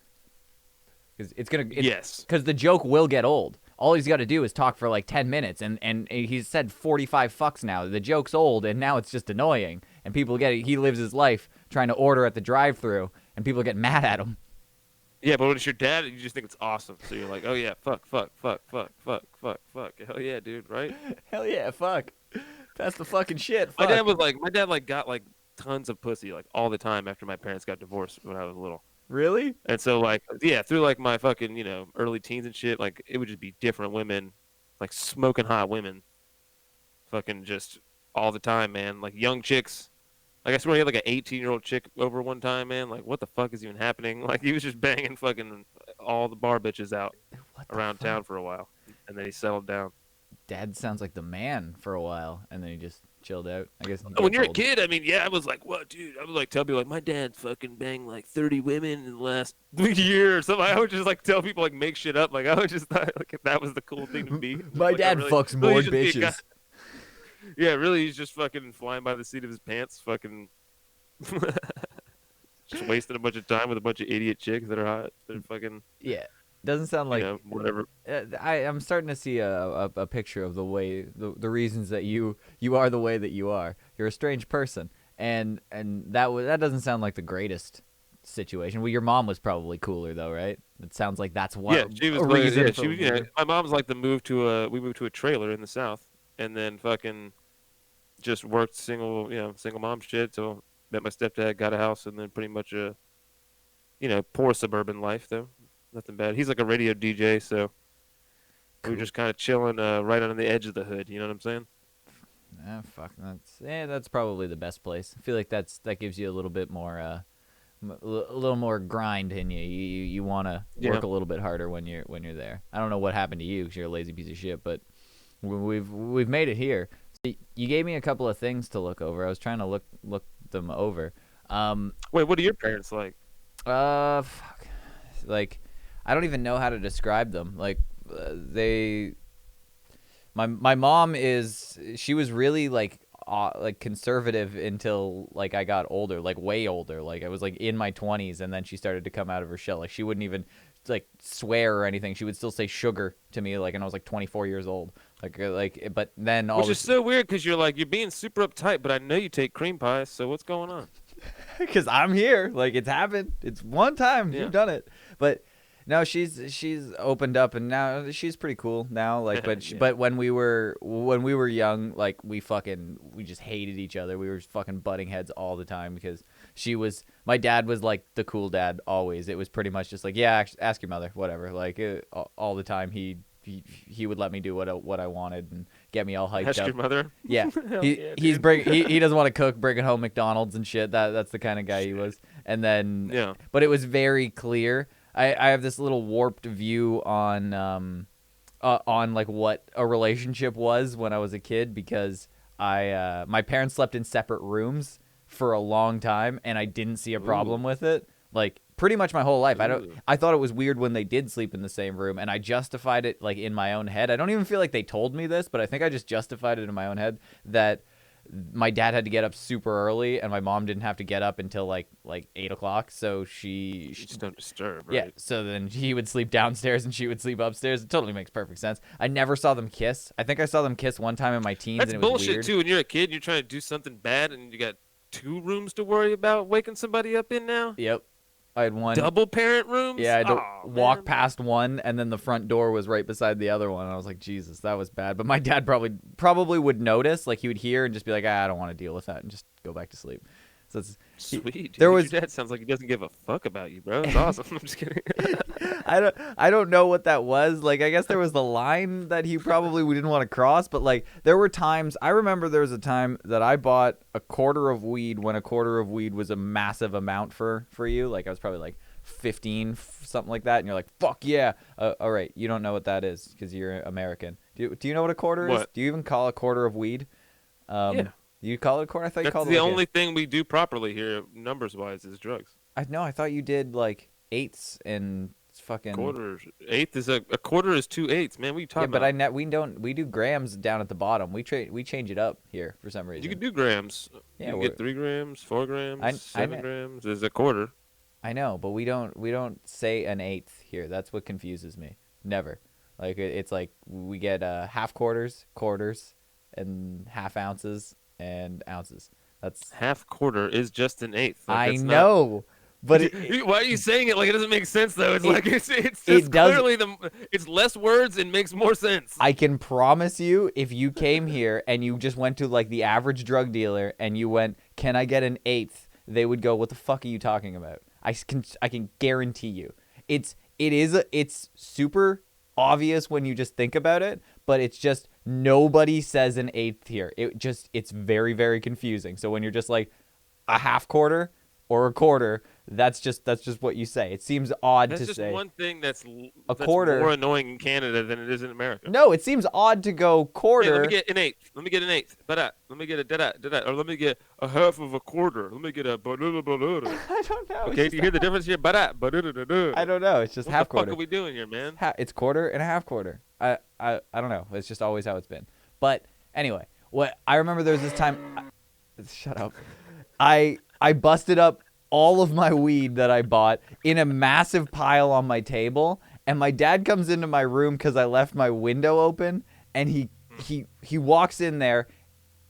F: Because
E: Yes.
F: Because the joke will get old. All he's got to do is talk for like 10 minutes, and he's said 45 fucks now. The joke's old, and now it's just annoying. And people get it. He lives his life trying to order at the drive-thru, and people get mad at him.
E: Yeah, but when it's your dad, you just think it's awesome. So you're like, oh yeah, fuck, fuck, fuck, fuck, fuck, fuck, fuck. Hell yeah, dude, right?
F: Hell yeah, fuck. That's the fucking shit.
E: My
F: Fuck.
E: dad got like tons of pussy like all the time after my parents got divorced when I was little.
F: Really?
E: And so like, yeah, through like my fucking, early teens and shit, like it would just be different women, like smoking hot women, fucking just all the time, man. Like young chicks. Like I swear he had like an 18-year-old chick over one time, man. Like what the fuck is even happening? Like he was just banging fucking all the bar bitches out
F: What the
E: around
F: fuck?
E: town for a while, and then he settled down.
F: Dad sounds like the man for a while, and then he just chilled out. I guess.
E: When you're a kid, I mean, yeah, I was like, what, dude? I would like tell people like my dad fucking banged like 30 women in the last year or something. I would just like tell people like make shit up. Like I would just thought like if that was the coul thing to be.
F: My
E: Like, I
F: dad
E: really-
F: fucks
E: really
F: more
E: just be a guy-
F: bitches.
E: Yeah, really, he's just fucking flying by the seat of his pants, fucking just wasting a bunch of time with a bunch of idiot chicks that are hot. They're fucking,
F: Yeah, doesn't sound like.
E: whatever.
F: I'm starting to see a picture of the way the reasons that you are the way that you are. You're a strange person, and that doesn't sound like the greatest situation. Well, your mom was probably cooler though, right? It sounds like that's one
E: Yeah, she was.
F: a reason.
E: Yeah,
F: for
E: she was. My mom's like we moved to a trailer in the south, and then fucking just worked single mom shit. So met my stepdad, got a house, and then pretty much a, poor suburban life though. Nothing bad. He's like a radio DJ, so we were just kind of chilling right on the edge of the hood. You know what I'm saying?
F: Ah, fuck. That's probably the best place. I feel like that gives you a little bit more a little more grind in you. You want to work a little bit harder when you're there. I don't know what happened to you because you're a lazy piece of shit, but we've made it here. So you gave me a couple of things to look over. I was trying to look them over.
E: Wait, what are your parents like?
F: Fuck. Like, I don't even know how to describe them. Like, my mom she was really like conservative until like I got older, like way older. Like I was like in my 20s, and then she started to come out of her shell. Like she wouldn't even like swear or anything. She would still say sugar to me, like, and I was like 24 years old. But then all
E: Which is so weird because you're being super uptight, but I know you take cream pies. So what's going on?
F: because I'm here. Like it's happened. It's one time
E: Yeah.
F: you've done it. But No, she's opened up, and now she's pretty cool now. Like, but
E: Yeah.
F: but when we were young, like we just hated each other. We were fucking butting heads all the time because my dad was like the cool dad always. It was pretty much just like, yeah, ask your mother, whatever. Like all the time he would let me do what I wanted and get me all hyped
E: Ask
F: up.
E: your mother.
F: Yeah,
E: Yeah,
F: he
E: dude.
F: doesn't want to cook, bringing home McDonald's and shit. That's the kind of guy he was. And then
E: Yeah.
F: but it was very clear. I have this little warped view on like what a relationship was when I was a kid because my parents slept in separate rooms for a long time and I didn't see a problem with it. Like pretty much my whole life. I thought it was weird when they did sleep in the same room and I justified it like in my own head. I don't even feel like they told me this, but I think I just justified it in my own head that my dad had to get up super early and my mom didn't have to get up until like 8 o'clock. So she
E: Just don't disturb, right?
F: yeah. So then he would sleep downstairs and she would sleep upstairs. It totally makes perfect sense. I never saw them kiss. I think I saw them kiss one time in my teens
E: That's
F: and it was
E: bullshit
F: weird.
E: too. When you're a kid, and you're trying to do something bad, and you got 2 rooms to worry about waking somebody up in now.
F: Yep. I had one.
E: Double parent rooms.
F: Yeah, I had to
E: Aw,
F: walk
E: man.
F: past one, and then the front door was right beside the other one. And I was like, Jesus, that was bad. But my dad probably would notice, like he would hear and just be like, I don't want to deal with that, and just go back to sleep. So it's
E: Sweet. Dude.
F: there was-
E: Your dad sounds like he doesn't give a fuck about you, bro. It's awesome. I'm just kidding.
F: I don't know what that was. Like I guess there was the line that he probably didn't want to cross, but like there were times I remember there was a time that I bought a quarter of weed when a quarter of weed was a massive amount for you. Like I was probably like 15, something like that, and you're like, fuck yeah. All right, you don't know what that is because you're American. Do you know what a quarter is?
E: What?
F: Do you even call a quarter of weed?
E: Yeah.
F: You call it a quarter? I thought you
E: That's
F: called
E: the
F: it like
E: only thing we do properly here, numbers-wise, is drugs.
F: I thought you did like eighths and fucking
E: Quarters. Eighth is a quarter is 2 eighths, man. What are you
F: Yeah,
E: talking
F: but
E: about?
F: we do grams down at the bottom. We change it up here for some reason.
E: You can do grams.
F: Yeah,
E: you can
F: we're-
E: get 3 grams, 4 grams,
F: I
E: 7
F: know.
E: grams. There's a quarter.
F: I know, but we don't say an eighth here. That's what confuses me. Never. Like it's like we get half quarters, and half ounces and ounces. That's
E: Half quarter is just an eighth. Like,
F: I
E: that's not-
F: know, but
E: Why are you saying it like it doesn't make sense though? It's
F: It-
E: like it's
F: it
E: just
F: does-
E: clearly it's less words and makes more sense.
F: I can promise you, if you came here and you just went to like the average drug dealer and you went, "Can I get an eighth?" They would go, "What the fuck are you talking about?" I can guarantee you, it's super obvious when you just think about it, but it's just nobody says an eighth here. It's very, very confusing. So when you're just like a half quarter or a quarter, that's just what you say. It seems odd
E: That's
F: to
E: just
F: say.
E: one thing that's
F: quarter-
E: more annoying in Canada than it is in America.
F: No, it seems odd to go
E: Hey,
F: quarter.
E: let me get an eighth. Let me get an eighth. Let me get a da-da, or let me get a half of a quarter. Let me get a ba-da-da.
F: I don't know.
E: Okay, do you hear the difference here? Ba-da, ba-da-da-da.
F: I don't know. It's just
E: What
F: half
E: the fuck
F: quarter.
E: are we doing here, man?
F: It's quarter and a half quarter. I don't know. It's just always how it's been. But anyway, what I remember there was this time. Shut up. I busted up all of my weed that I bought in a massive pile on my table, and my dad comes into my room because I left my window open, and he walks in there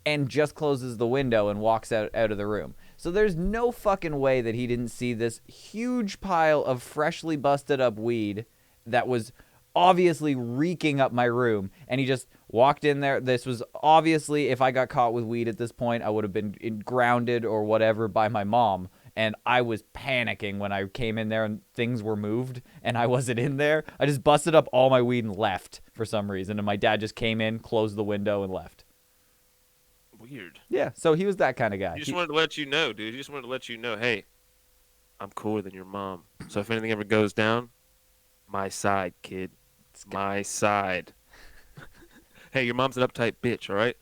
F: and just closes the window and walks out of the room. So there's no fucking way that he didn't see this huge pile of freshly busted up weed that was obviously reeking up my room, and he just walked in there. This was obviously, if I got caught with weed at this point, I would have been grounded or whatever by my mom, and I was panicking when I came in there and things were moved and I wasn't in there. I just busted up all my weed and left for some reason, and my dad just came in, closed the window, and left.
E: Weird.
F: Yeah, so he was that kind of guy.
E: He just wanted to let you know, dude. He just wanted to let you know, hey, I'm cooler than your mom. So if anything ever goes down, my side, kid. My side. Hey, your mom's an uptight bitch, all right?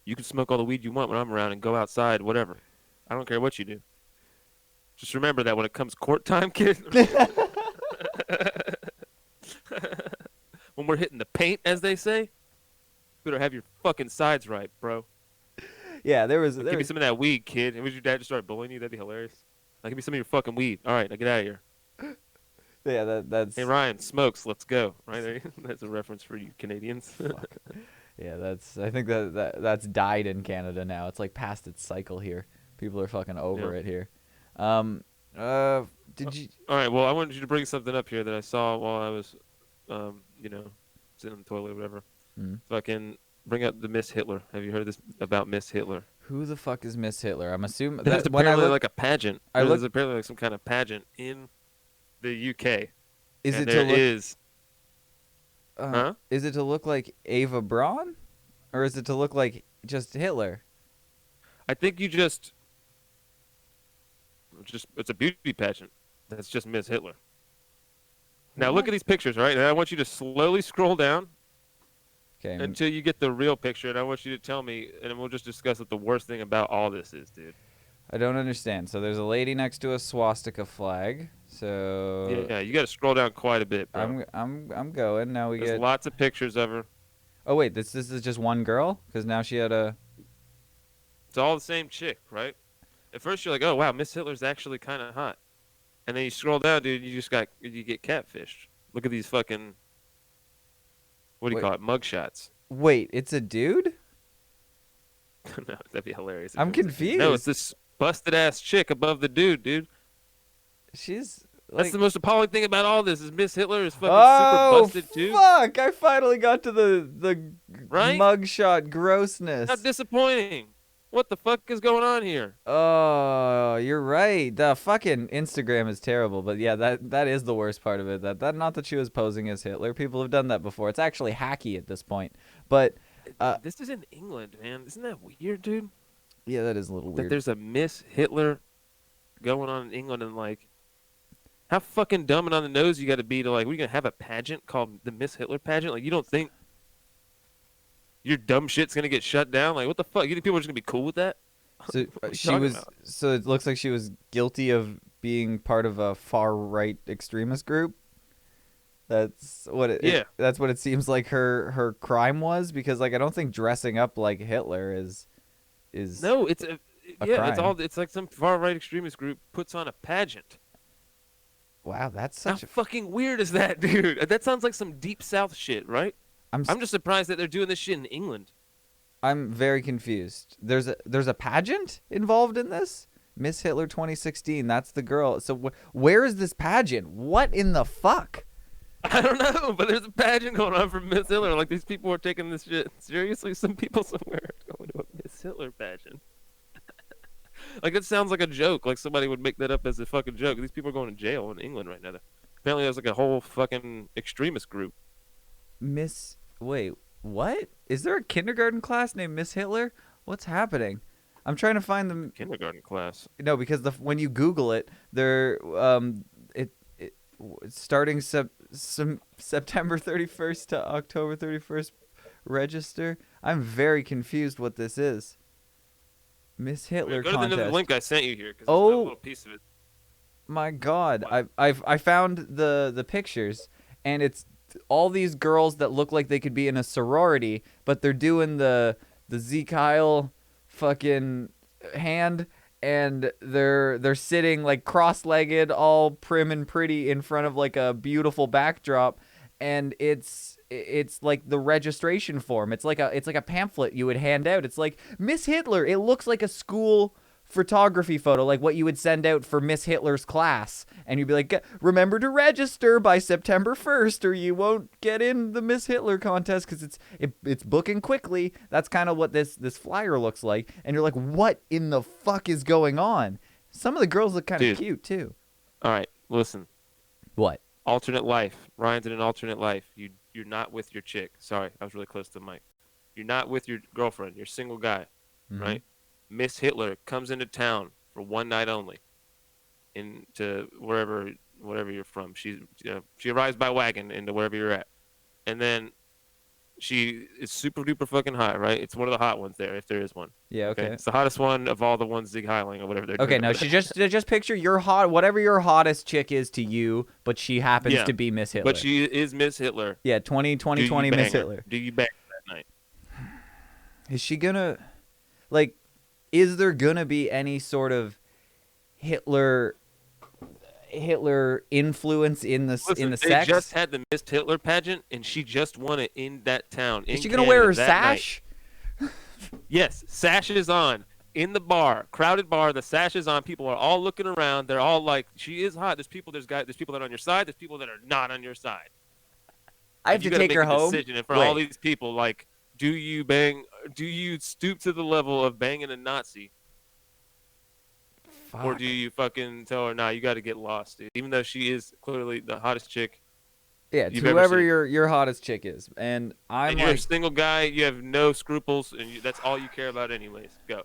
E: You can smoke all the weed you want when I'm around and go outside, whatever. I don't care what you do. Just remember that when it comes court time, kid. When we're hitting the paint, as they say, you better have your fucking sides right, bro.
F: Yeah, there was.
E: Give me some of that weed, kid. And would your dad just start bullying you? That'd be hilarious. Like, give me some of your fucking weed. All right, now get out of here.
F: Yeah, that's.
E: Hey, Ryan, smokes. Let's go. Right there. That's a reference for you Canadians.
F: Yeah, that's. I think that's died in Canada now. It's like past its cycle here. People are fucking over
E: Yeah.
F: it here. Did you?
E: All right. Well, I wanted you to bring something up here that I saw while I was, sitting on the toilet or whatever.
F: Mm.
E: Fucking bring up the Miss Hitler. Have you heard this about Miss Hitler?
F: Who the fuck is Miss Hitler? I'm assuming
E: There's
F: that when I
E: apparently
F: look,
E: like a pageant. There's apparently like some kind of pageant in the UK.
F: is
E: and
F: it to
E: there
F: look?
E: is.
F: Huh? Is it to look like Eva Braun, or is it to look like just Hitler?
E: I think you just it's a beauty pageant. That's just Miss Hitler. Now look at these pictures, right? And I want you to slowly scroll down
F: Okay.
E: until you get the real picture, and I want you to tell me, and we'll just discuss what the worst thing about all this is, dude.
F: I don't understand. So there's a lady next to a swastika flag. So
E: Yeah, you got to scroll down quite a bit, bro.
F: I'm going now. We
E: There's
F: get.
E: lots of pictures of her.
F: Oh wait, this is just one girl because now she had a.
E: It's all the same chick, right? At first you're like, oh wow, Miss Hitler's actually kind of hot, and then you scroll down, dude. You get catfished. Look at these fucking. What do you
F: Wait.
E: call it? Mugshots.
F: Wait, it's a dude?
E: No, that'd be hilarious. if
F: I'm
E: it was a dude.
F: confused.
E: No, it's this busted ass chick above the dude.
F: She's
E: That's
F: like.
E: the most appalling thing about all this is Miss Hitler is fucking
F: Oh
E: super busted too.
F: fuck! I finally got to the
E: Right?
F: mugshot grossness.
E: How disappointing. What the fuck is going on here?
F: Oh, you're right. The fucking Instagram is terrible, but yeah, that is the worst part of it. That not that she was posing as Hitler. People have done that before. It's actually hacky at this point. But
E: This is in England, man. Isn't that weird, dude?
F: yeah, that is a little
E: That
F: weird.
E: there's a Miss Hitler going on in England, and like, how fucking dumb and on the nose you got to be to like, we're gonna have a pageant called the Miss Hitler pageant? Like, you don't think your dumb shit's gonna get shut down? Like, what the fuck? You think people are just gonna be cool with that?
F: So
E: What are you
F: she
E: talking
F: was.
E: about?
F: So it looks like she was guilty of being part of a far right extremist group. That's what it.
E: Yeah.
F: That's what it seems like her crime was, because like I don't think dressing up like Hitler is.
E: No, it's
F: crime.
E: it's like some far right extremist group puts on a pageant.
F: Wow, that's
E: How
F: such a.
E: fucking weird is that, dude? That sounds like some deep south shit, right?
F: I'm
E: I'm just surprised that they're doing this shit in England.
F: I'm very confused. There's a pageant involved in this? Miss Hitler 2016. That's the girl. So where is this pageant? What in the fuck?
E: I don't know, but there's a pageant going on for Miss Hitler. Like, these people are taking this shit seriously. Some people somewhere are going to a Miss Hitler pageant. Like, it sounds like a joke. Like, somebody would make that up as a fucking joke. These people are going to jail in England right now. Apparently, there's like a whole fucking extremist group.
F: Wait, what? Is there a kindergarten class named Miss Hitler? What's happening? I'm trying to find them.
E: Kindergarten class.
F: No, because when you Google it, they're it's starting September 31st to October 31st. Register. I'm very confused what this is. Miss Hitler
E: Go to
F: contest.
E: the link I sent you here, because
F: Oh.
E: there's a little piece of it.
F: My God, I found the pictures, and it's all these girls that look like they could be in a sorority, but they're doing the Zeke Kyle fucking hand, and they're sitting like cross-legged, all prim and pretty in front of like a beautiful backdrop, and it's like the registration form. It's like a pamphlet you would hand out. It's like Miss Hitler. It looks like a school photography photo, like what you would send out for Miss Hitler's class, and you'd be like, remember to register by September 1st or you won't get in the Miss Hitler contest, because it's booking quickly. That's kind of what this flyer looks like, and you're like, what in the fuck is going on? Some of the girls look kind of
E: Dude.
F: cute too.
E: All right, listen.
F: What?
E: Alternate life. Ryan's in an alternate life. You're not with your chick. Sorry, I was really close to the mic. You're not with your girlfriend. You're a single guy, right? Miss Hitler comes into town for one night only, into wherever you're from. She arrives by wagon into wherever you're at, and then she is super duper fucking hot, right? It's one of the hot ones there, if there is one.
F: Yeah, okay.
E: It's the hottest one of all the ones Zig Heiling or whatever they're doing.
F: Okay, no, she just picture your whatever your hottest chick is to you, but she happens
E: Yeah,
F: to be Miss Hitler.
E: But she is Miss Hitler.
F: Yeah, 20
E: Do you bang
F: Miss
E: her?
F: Hitler.
E: Do you bang her that night?
F: Is she gonna, like, is there gonna be any sort of Hitler influence in the
E: Listen, they
F: sex?
E: just had the Miss Hitler pageant, and she just won it in that town.
F: Is
E: in
F: she gonna wear her
E: Canada that night.
F: sash?
E: Yes, sash is on. in the bar, crowded bar, the sash is on, people are all looking around, they're all like, she is hot. There's people that are on your side, there's people that are not on your side.
F: I have
E: You
F: to
E: gotta
F: take
E: make
F: her
E: a
F: home.
E: decision. And for
F: Wait.
E: all these people, like, do you stoop to the level of banging a Nazi? Or
F: Fuck.
E: do you fucking tell her, nah, you got to get lost, dude? Even though she is clearly the hottest chick.
F: Yeah, it's
E: you've ever
F: whoever
E: seen.
F: your hottest chick is, and I'm
E: And you're a
F: like,
E: single guy, you have no scruples, and that's all you care about anyways. Go.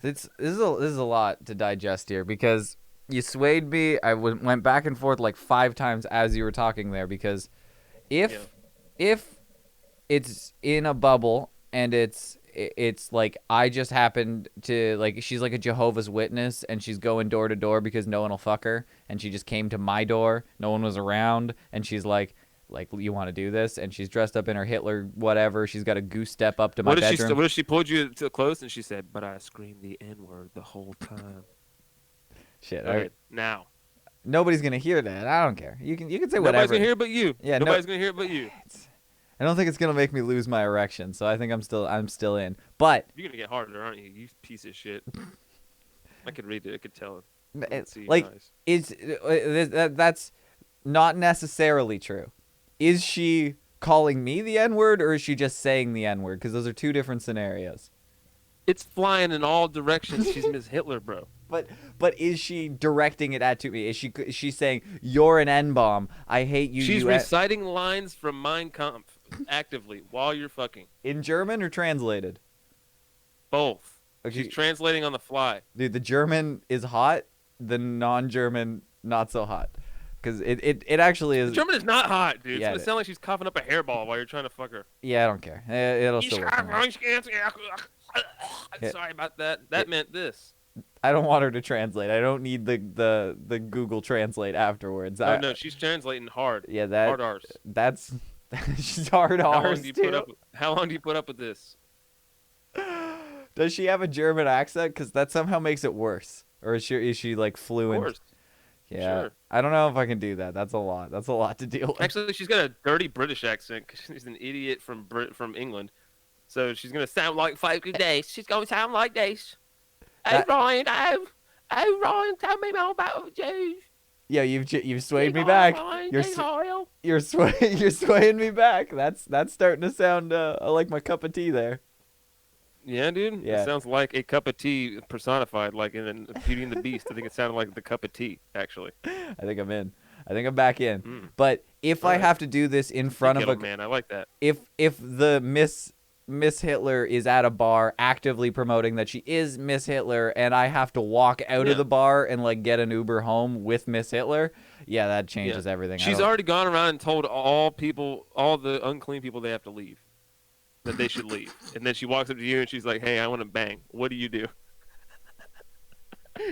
F: this is a lot to digest here because you swayed me. I went back and forth like 5 times as you were talking there because if it's in a bubble and it's like I just happened to like she's like a Jehovah's Witness and she's going door to door because no one will fuck her and she just came to my door, no one was around, and she's like you want to do this, and she's dressed up in her Hitler whatever, she's got a goose step up to my bedroom.
E: What if she pulled you too close and she said, but I screamed the N-word the whole time?
F: Shit,
E: Go ahead, now.
F: nobody's gonna hear that. I don't care. You can say whatever.
E: Nobody's gonna hear it but you.
F: Yeah,
E: Nobody's gonna hear it but you.
F: I don't think it's gonna make me lose my erection, so I think I'm still in. But
E: You're gonna get harder, aren't you? You piece of shit. I could read it. I could tell.
F: it's
E: See your
F: like
E: eyes.
F: that's not necessarily true. Is she calling me the N-word or is she just saying the N-word? Because those are 2 different scenarios.
E: It's flying in all directions. She's Miss Hitler, bro.
F: But is she directing it at to me? Is she saying you're an N-bomb? I hate you.
E: She's
F: you
E: reciting lines from Mein Kampf actively while you're fucking.
F: in German or translated?
E: Both.
F: Okay.
E: She's translating on the fly.
F: Dude, the German is hot. The non-German not so hot. Because it actually is.
E: German is not hot, dude.
F: Yeah,
E: It's gonna sound like she's coughing up a hairball while you're trying to fuck her.
F: Yeah, I don't care. It'll still work. For me.
E: I'm sorry about that. That meant this.
F: I don't want her to translate. I don't need the Google Translate afterwards.
E: Oh no, she's translating hard.
F: Yeah, that
E: hard R's.
F: that's she's hard R's too.
E: How long do you put up with this?
F: Does she have a German accent? Because that somehow makes it worse. Or is she like
E: Of
F: fluent?
E: course.
F: Yeah,
E: Sure.
F: I don't know if I can do that. That's a lot. That's a lot to deal with.
E: Actually, she's got a dirty British accent because she's an idiot from England. So she's gonna sound like folk days. She's gonna sound like this. Hey
F: That-
E: Ryan, oh Ryan, tell me more about the Jews.
F: Yeah, you've swayed me back. You're swaying me back. That's starting to sound like my cup of tea there.
E: Yeah, dude.
F: Yeah.
E: It sounds like a cup of tea personified, like in Beauty and the Beast. I think it sounded like the cup of tea, actually.
F: I think I'm in. I think I'm back in.
E: Mm.
F: But if I
E: Alright.
F: have to do this in front of
E: Ghetto
F: a
E: man, I like that.
F: if the Miss Hitler is at a bar actively promoting that she is Miss Hitler and I have to walk out
E: Yeah.
F: of the bar and like get an Uber home with Miss Hitler, yeah, that changes everything.
E: She's already gone around and told all the unclean people they have to leave, that they should leave. And then she walks up to you and she's like, "Hey, I want to bang. What do you do?"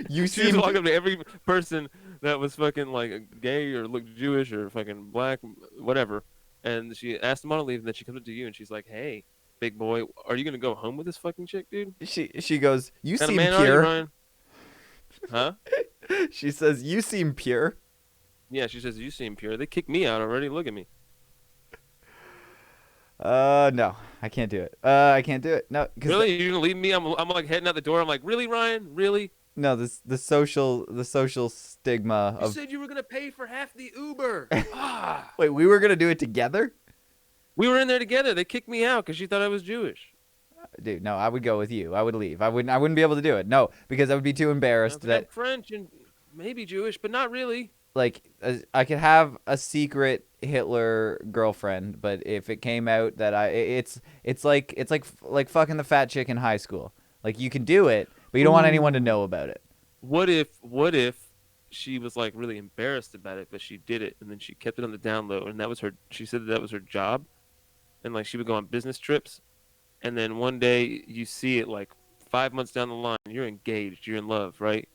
F: You
E: She just
F: seem
E: walked up to every person that was fucking like gay or looked Jewish or fucking black, whatever, and she asked them all to leave. And then she comes up to you and she's like, "Hey, big boy, are you gonna go home with this fucking chick, dude?
F: she goes, "You
E: What kind
F: seem
E: of man are you,
F: pure."
E: Ryan?" Huh?
F: She says, "You seem pure."
E: Yeah, she says, "You seem pure." They kicked me out already. Look at me.
F: No, I can't do it. I can't do it. No, 'cause
E: Really? You're gonna leave me? I'm like heading out the door. I'm like, really, Ryan? Really?
F: no, the social stigma
E: You
F: of.
E: said you were gonna pay for half the Uber. Ah.
F: Wait, we were gonna do it together,
E: We were in there together. They kicked me out because she thought I was Jewish.
F: dude. No, I would go with you. I would leave. I wouldn't be able to do it. No, because I would be too embarrassed
E: I'm
F: that
E: French and maybe Jewish, but not really.
F: like I could have a secret Hitler girlfriend, but if it came out that it's like fucking the fat chick in high school. Like you can do it, but you don't want anyone to know about it.
E: What if she was like really embarrassed about it, but she did it, and then she kept it on the down low, and that was her. She said that was her job, and like she would go on business trips, and then one day you see it like 5 months down the line, you're engaged, you're in love, right?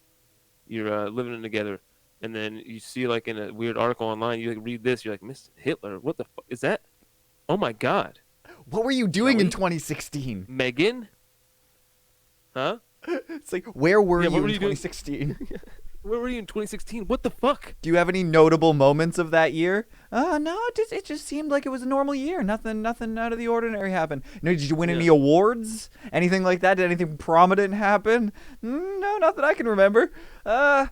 E: You're living together. And then you see, like, in a weird article online, you like, read this, you're like, Miss Hitler, what the fuck is that? Oh, my God.
F: What were you doing in
E: Kelly?
F: 2016?
E: Megan? Huh?
F: It's like, where were
E: Yeah,
F: you
E: what were
F: in
E: you doing?
F: 2016?
E: Where were you in 2016? What the fuck?
F: Do you have any notable moments of that year? No, it just seemed like it was a normal year. Nothing out of the ordinary happened. No, did you win any awards? Anything like that? Did anything prominent happen? No, not that I can remember. I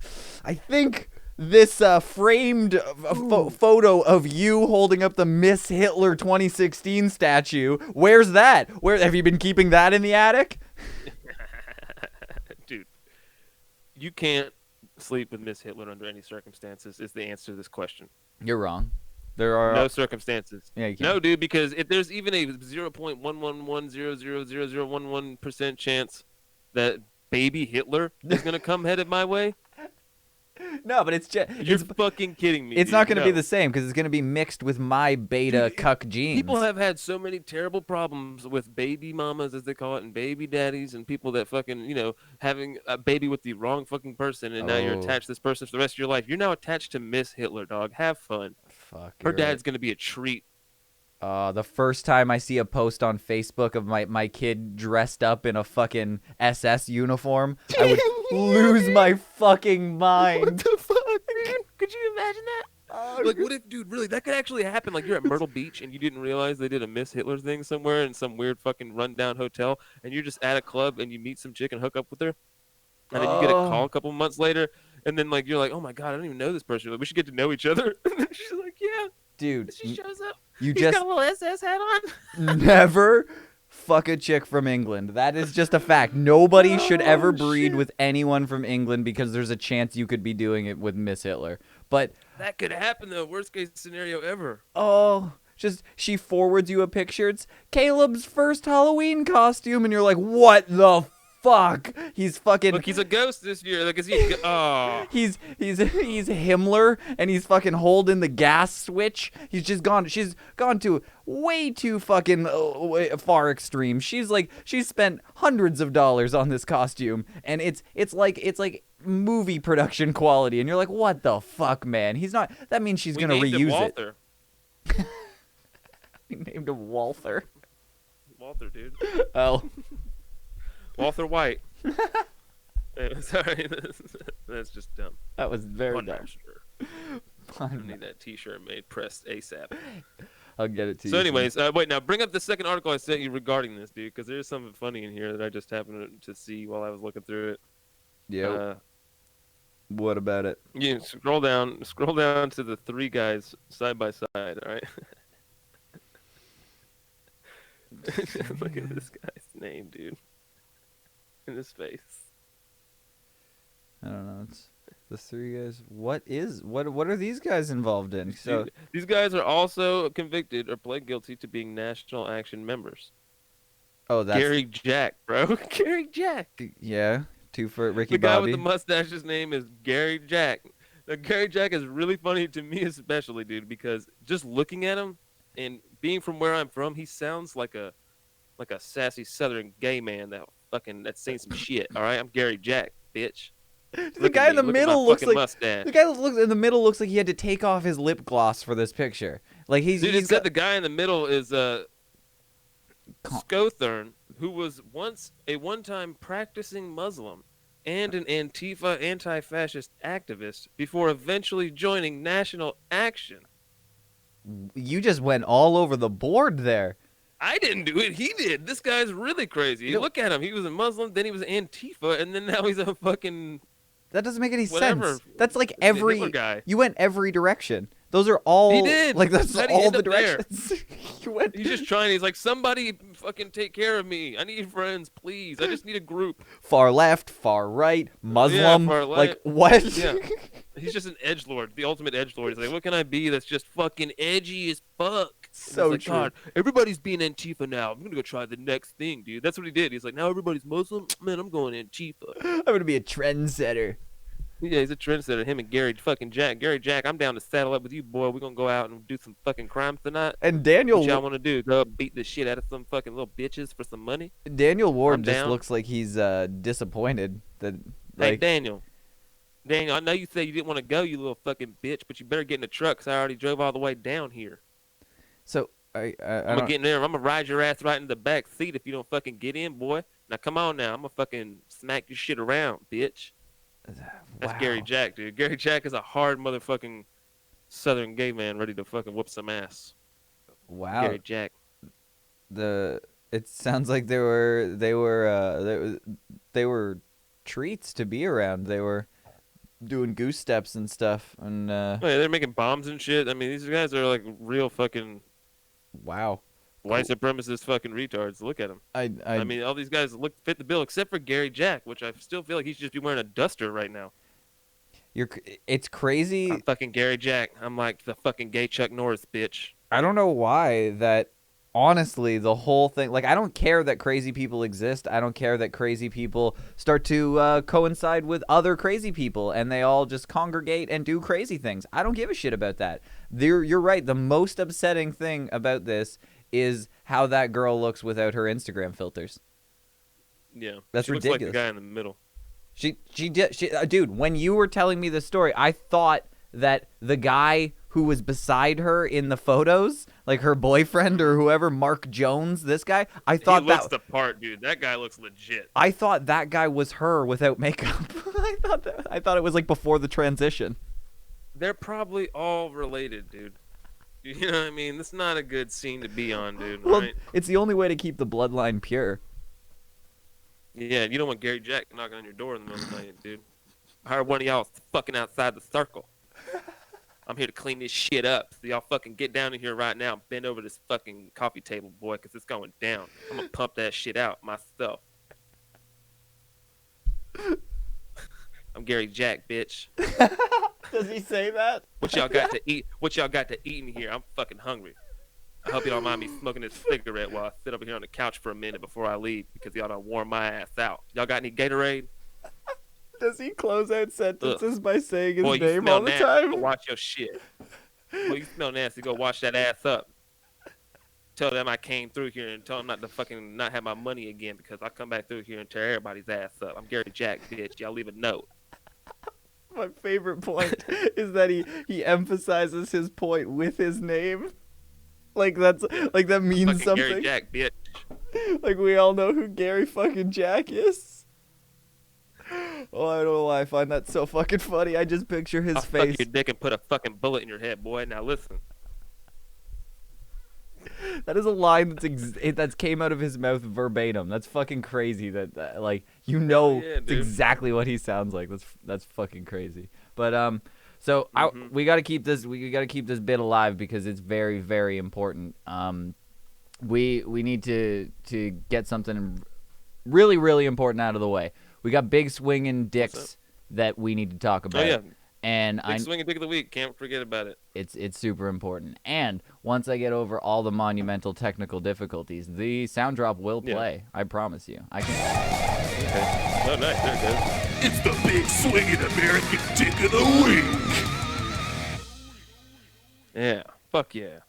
F: think this framed photo of you holding up the Miss Hitler 2016 statue. Where's that? Where have you been keeping that in the attic?
E: Dude, you can't sleep with Miss Hitler under any circumstances is the answer to this question.
F: You're wrong. There are
E: no circumstances.
F: Yeah, you can't.
E: No, dude, because if there's even a 0.111000011% chance that baby Hitler is gonna come headed my way,
F: No, but it's just
E: you're fucking kidding me.
F: It's
E: dude.
F: not going to be
E: No.
F: the same because it's going to be mixed with my beta cuck genes.
E: People have had so many terrible problems with baby mamas, as they call it, and baby daddies, and people that fucking, having a baby with the wrong fucking person, and now you're
F: Oh.
E: attached to this person for the rest of your life. You're now attached to Miss Hitler, dog. Have fun.
F: Fuck.
E: Her
F: you're
E: dad's gonna be a treat.
F: The first time I see a post on Facebook of my kid dressed up in a fucking SS uniform, I would lose my fucking mind.
E: What the fuck, dude? Could you imagine that? Like, what if, dude, really, that could actually happen? Like, you're at Myrtle Beach and you didn't realize they did a Miss Hitler thing somewhere in some weird fucking rundown hotel, and you're just at a club and you meet some chick and hook up with her, and then you get a call a couple months later, and then, like, you're like, oh my God, I don't even know this person. Like, we should get to know each other. And then she's like, yeah.
F: Dude,
E: She shows up.
F: you
E: He's
F: just
E: got a little SS hat on.
F: never fuck a chick from England. That is just a fact. Nobody should ever breed
E: shit.
F: with anyone from England because there's a chance you could be doing it with Miss Hitler. But
E: That could happen, though. Worst case scenario ever.
F: just she forwards you a picture. It's Caleb's first Halloween costume, and you're like, what the fuck? He's fucking.
E: Look, he's a ghost this year. Like, is he? Oh.
F: He's Himmler, and he's fucking holding the gas switch. She's gone to way too fucking far extreme. She's spent hundreds of dollars on this costume, and it's like movie production quality. And you're like, what the fuck, man? He's not. That means she's gonna
E: named him
F: reuse it.
E: Walther.
F: We named him Walther.
E: Walther, dude.
F: Oh.
E: Walter White. Sorry, that's just dumb.
F: That was very dumb.
E: Monster. I need that T-shirt made, pressed ASAP.
F: I'll get it to you.
E: So, anyways, wait. Now, bring up the second article I sent you regarding this, dude, because there's something funny in here that I just happened to see while I was looking through it.
F: Yeah. What about it?
E: You scroll down to the three guys side by side. All right. Look at this guy's name, dude. In his face.
F: I don't know. It's the three guys. What are these guys involved in? So
E: Dude, these guys are also convicted or pled guilty to being National Action members.
F: oh, that's
E: Gary Jack, bro. Gary Jack.
F: yeah. Two for Ricky
E: The guy
F: Bobby.
E: with the mustache's name is Gary Jack. Now, Gary Jack is really funny to me, especially, dude, because just looking at him and being from where I'm from, he sounds like a sassy Southern gay man that's saying some shit. All right, I'm Gary Jack, bitch.
F: The guy in the middle looks like
E: mustache.
F: the guy that looks in the middle looks like he had to take off his lip gloss for this picture. Like
E: Dude,
F: he's
E: it said
F: got
E: the guy in the middle is Scothern, who was once a one-time practicing Muslim and an Antifa anti-fascist activist before eventually joining National Action.
F: you just went all over the board there.
E: I didn't do it. He did. This guy's really crazy.
F: No.
E: Look at him. He was a Muslim, then he was Antifa, and then now he's a fucking
F: That doesn't make any
E: whatever.
F: sense. That's like
E: The Hitler
F: every
E: guy.
F: you went every direction. Those are all
E: He did.
F: like that's
E: How'd he
F: all
E: end
F: the
E: up there?
F: directions. You went
E: He's just trying. He's like, somebody fucking take care of me. I need friends, please. I just need a group.
F: far left, far right, Muslim.
E: far
F: like
E: left.
F: what?
E: Yeah. He's just an edgelord, the ultimate edgelord. He's like, what can I be that's just fucking edgy as fuck? And
F: So
E: he's like,
F: true.
E: God, everybody's being Antifa now. I'm gonna go try the next thing, dude. That's what he did. He's like, now everybody's Muslim. Man, I'm going Antifa.
F: I'm gonna be a trendsetter.
E: Yeah, he's a trendsetter. Him and Gary fucking Jack. Gary Jack, I'm down to saddle up with you, boy. We're gonna go out and do some fucking crimes tonight.
F: And Daniel
E: What y'all want to do? Go beat the shit out of some fucking little bitches for some money?
F: Ward
E: I'm
F: just
E: down.
F: looks like he's disappointed that
E: Hey,
F: like
E: Daniel, I know you said you didn't want to go, you little fucking bitch, but you better get in the truck 'cause I already drove all the way down here.
F: so I
E: I'm gonna
F: don't
E: get in there. I'm gonna ride your ass right in the back seat if you don't fucking get in, boy. Now come on now. I'm gonna fucking smack your shit around, bitch. That's Gary Jack, dude. Gary Jack is a hard motherfucking Southern gay man ready to fucking whoop some ass.
F: Wow.
E: Gary Jack.
F: It sounds like they were treats to be around. They were doing goose steps and stuff, and
E: Oh, yeah, they're making bombs and shit. I mean, these guys are like real fucking
F: wow.
E: white supremacist fucking retards. Look at them. I mean, all these guys fit the bill except for Gary Jack, which I still feel like he should just be wearing a duster right now.
F: It's crazy.
E: I'm fucking Gary Jack. I'm like the fucking gay Chuck Norris, bitch.
F: I don't know why that. Honestly, the whole thing, like, I don't care that crazy people exist. I don't care that crazy people start to coincide with other crazy people and they all just congregate and do crazy things. I don't give a shit about that. You're right. The most upsetting thing about this is how that girl looks without her Instagram filters.
E: Yeah.
F: That's
E: she
F: ridiculous.
E: Looks like the guy in the middle.
F: Dude, when you were telling me this story, I thought that the guy who was beside her in the photos, like her boyfriend or whoever, Mark Jones, this guy, I thought
E: he looks the part, dude. That guy looks legit.
F: I thought that guy was her without makeup. I thought it was like before the transition.
E: They're probably all related, dude. You know what I mean? This is not a good scene to be on, dude.
F: Well,
E: right?
F: It's the only way to keep the bloodline pure.
E: Yeah, you don't want Gary Jack knocking on your door in the middle of the night, dude. I heard one of y'all fucking outside the circle. I'm here to clean this shit up. So y'all fucking get down in here right now and bend over this fucking coffee table, boy, because it's going down. I'm going to pump that shit out myself. I'm Gary Jack, bitch.
F: Does he say that?
E: What y'all got to eat? What y'all got to eat in here? I'm fucking hungry. I hope y'all don't mind me smoking this cigarette while I sit over here on the couch for a minute before I leave because y'all done worn my ass out. Y'all got any Gatorade?
F: Does he close out sentences by saying his
E: Boy, you
F: name
E: smell
F: all the
E: nasty.
F: time?
E: Go watch your shit. Boy, you smell nasty. Go wash that ass up. Tell them I came through here and tell them not to fucking not have my money again because I come back through here and tear everybody's ass up. I'm Gary Jack, bitch. Y'all leave a note.
F: My favorite point is that he emphasizes his point with his name. Like that means
E: Fucking
F: something.
E: Gary Jack, bitch.
F: Like we all know who Gary fucking Jack is. Oh, I don't know why I find that so fucking funny. I just picture his
E: I'll
F: face.
E: fuck your dick and put a fucking bullet in your head, boy. Now listen.
F: That is a line that's came out of his mouth verbatim. That's fucking crazy. That like you know
E: yeah, dude.
F: exactly what he sounds like. That's fucking crazy. But so we got to keep this bit alive because it's very, very important. We need to get something really, really important out of the way. We got big swinging dicks that we need to talk about.
E: Oh yeah.
F: And
E: Big swinging dick of the week. Can't forget about it.
F: It's super important. And once I get over all the monumental technical difficulties, the sound drop will play. I promise you. I can.
E: Okay. Oh, nice. There it goes.
C: It's the big swinging American dick of the week.
E: Yeah. Fuck yeah.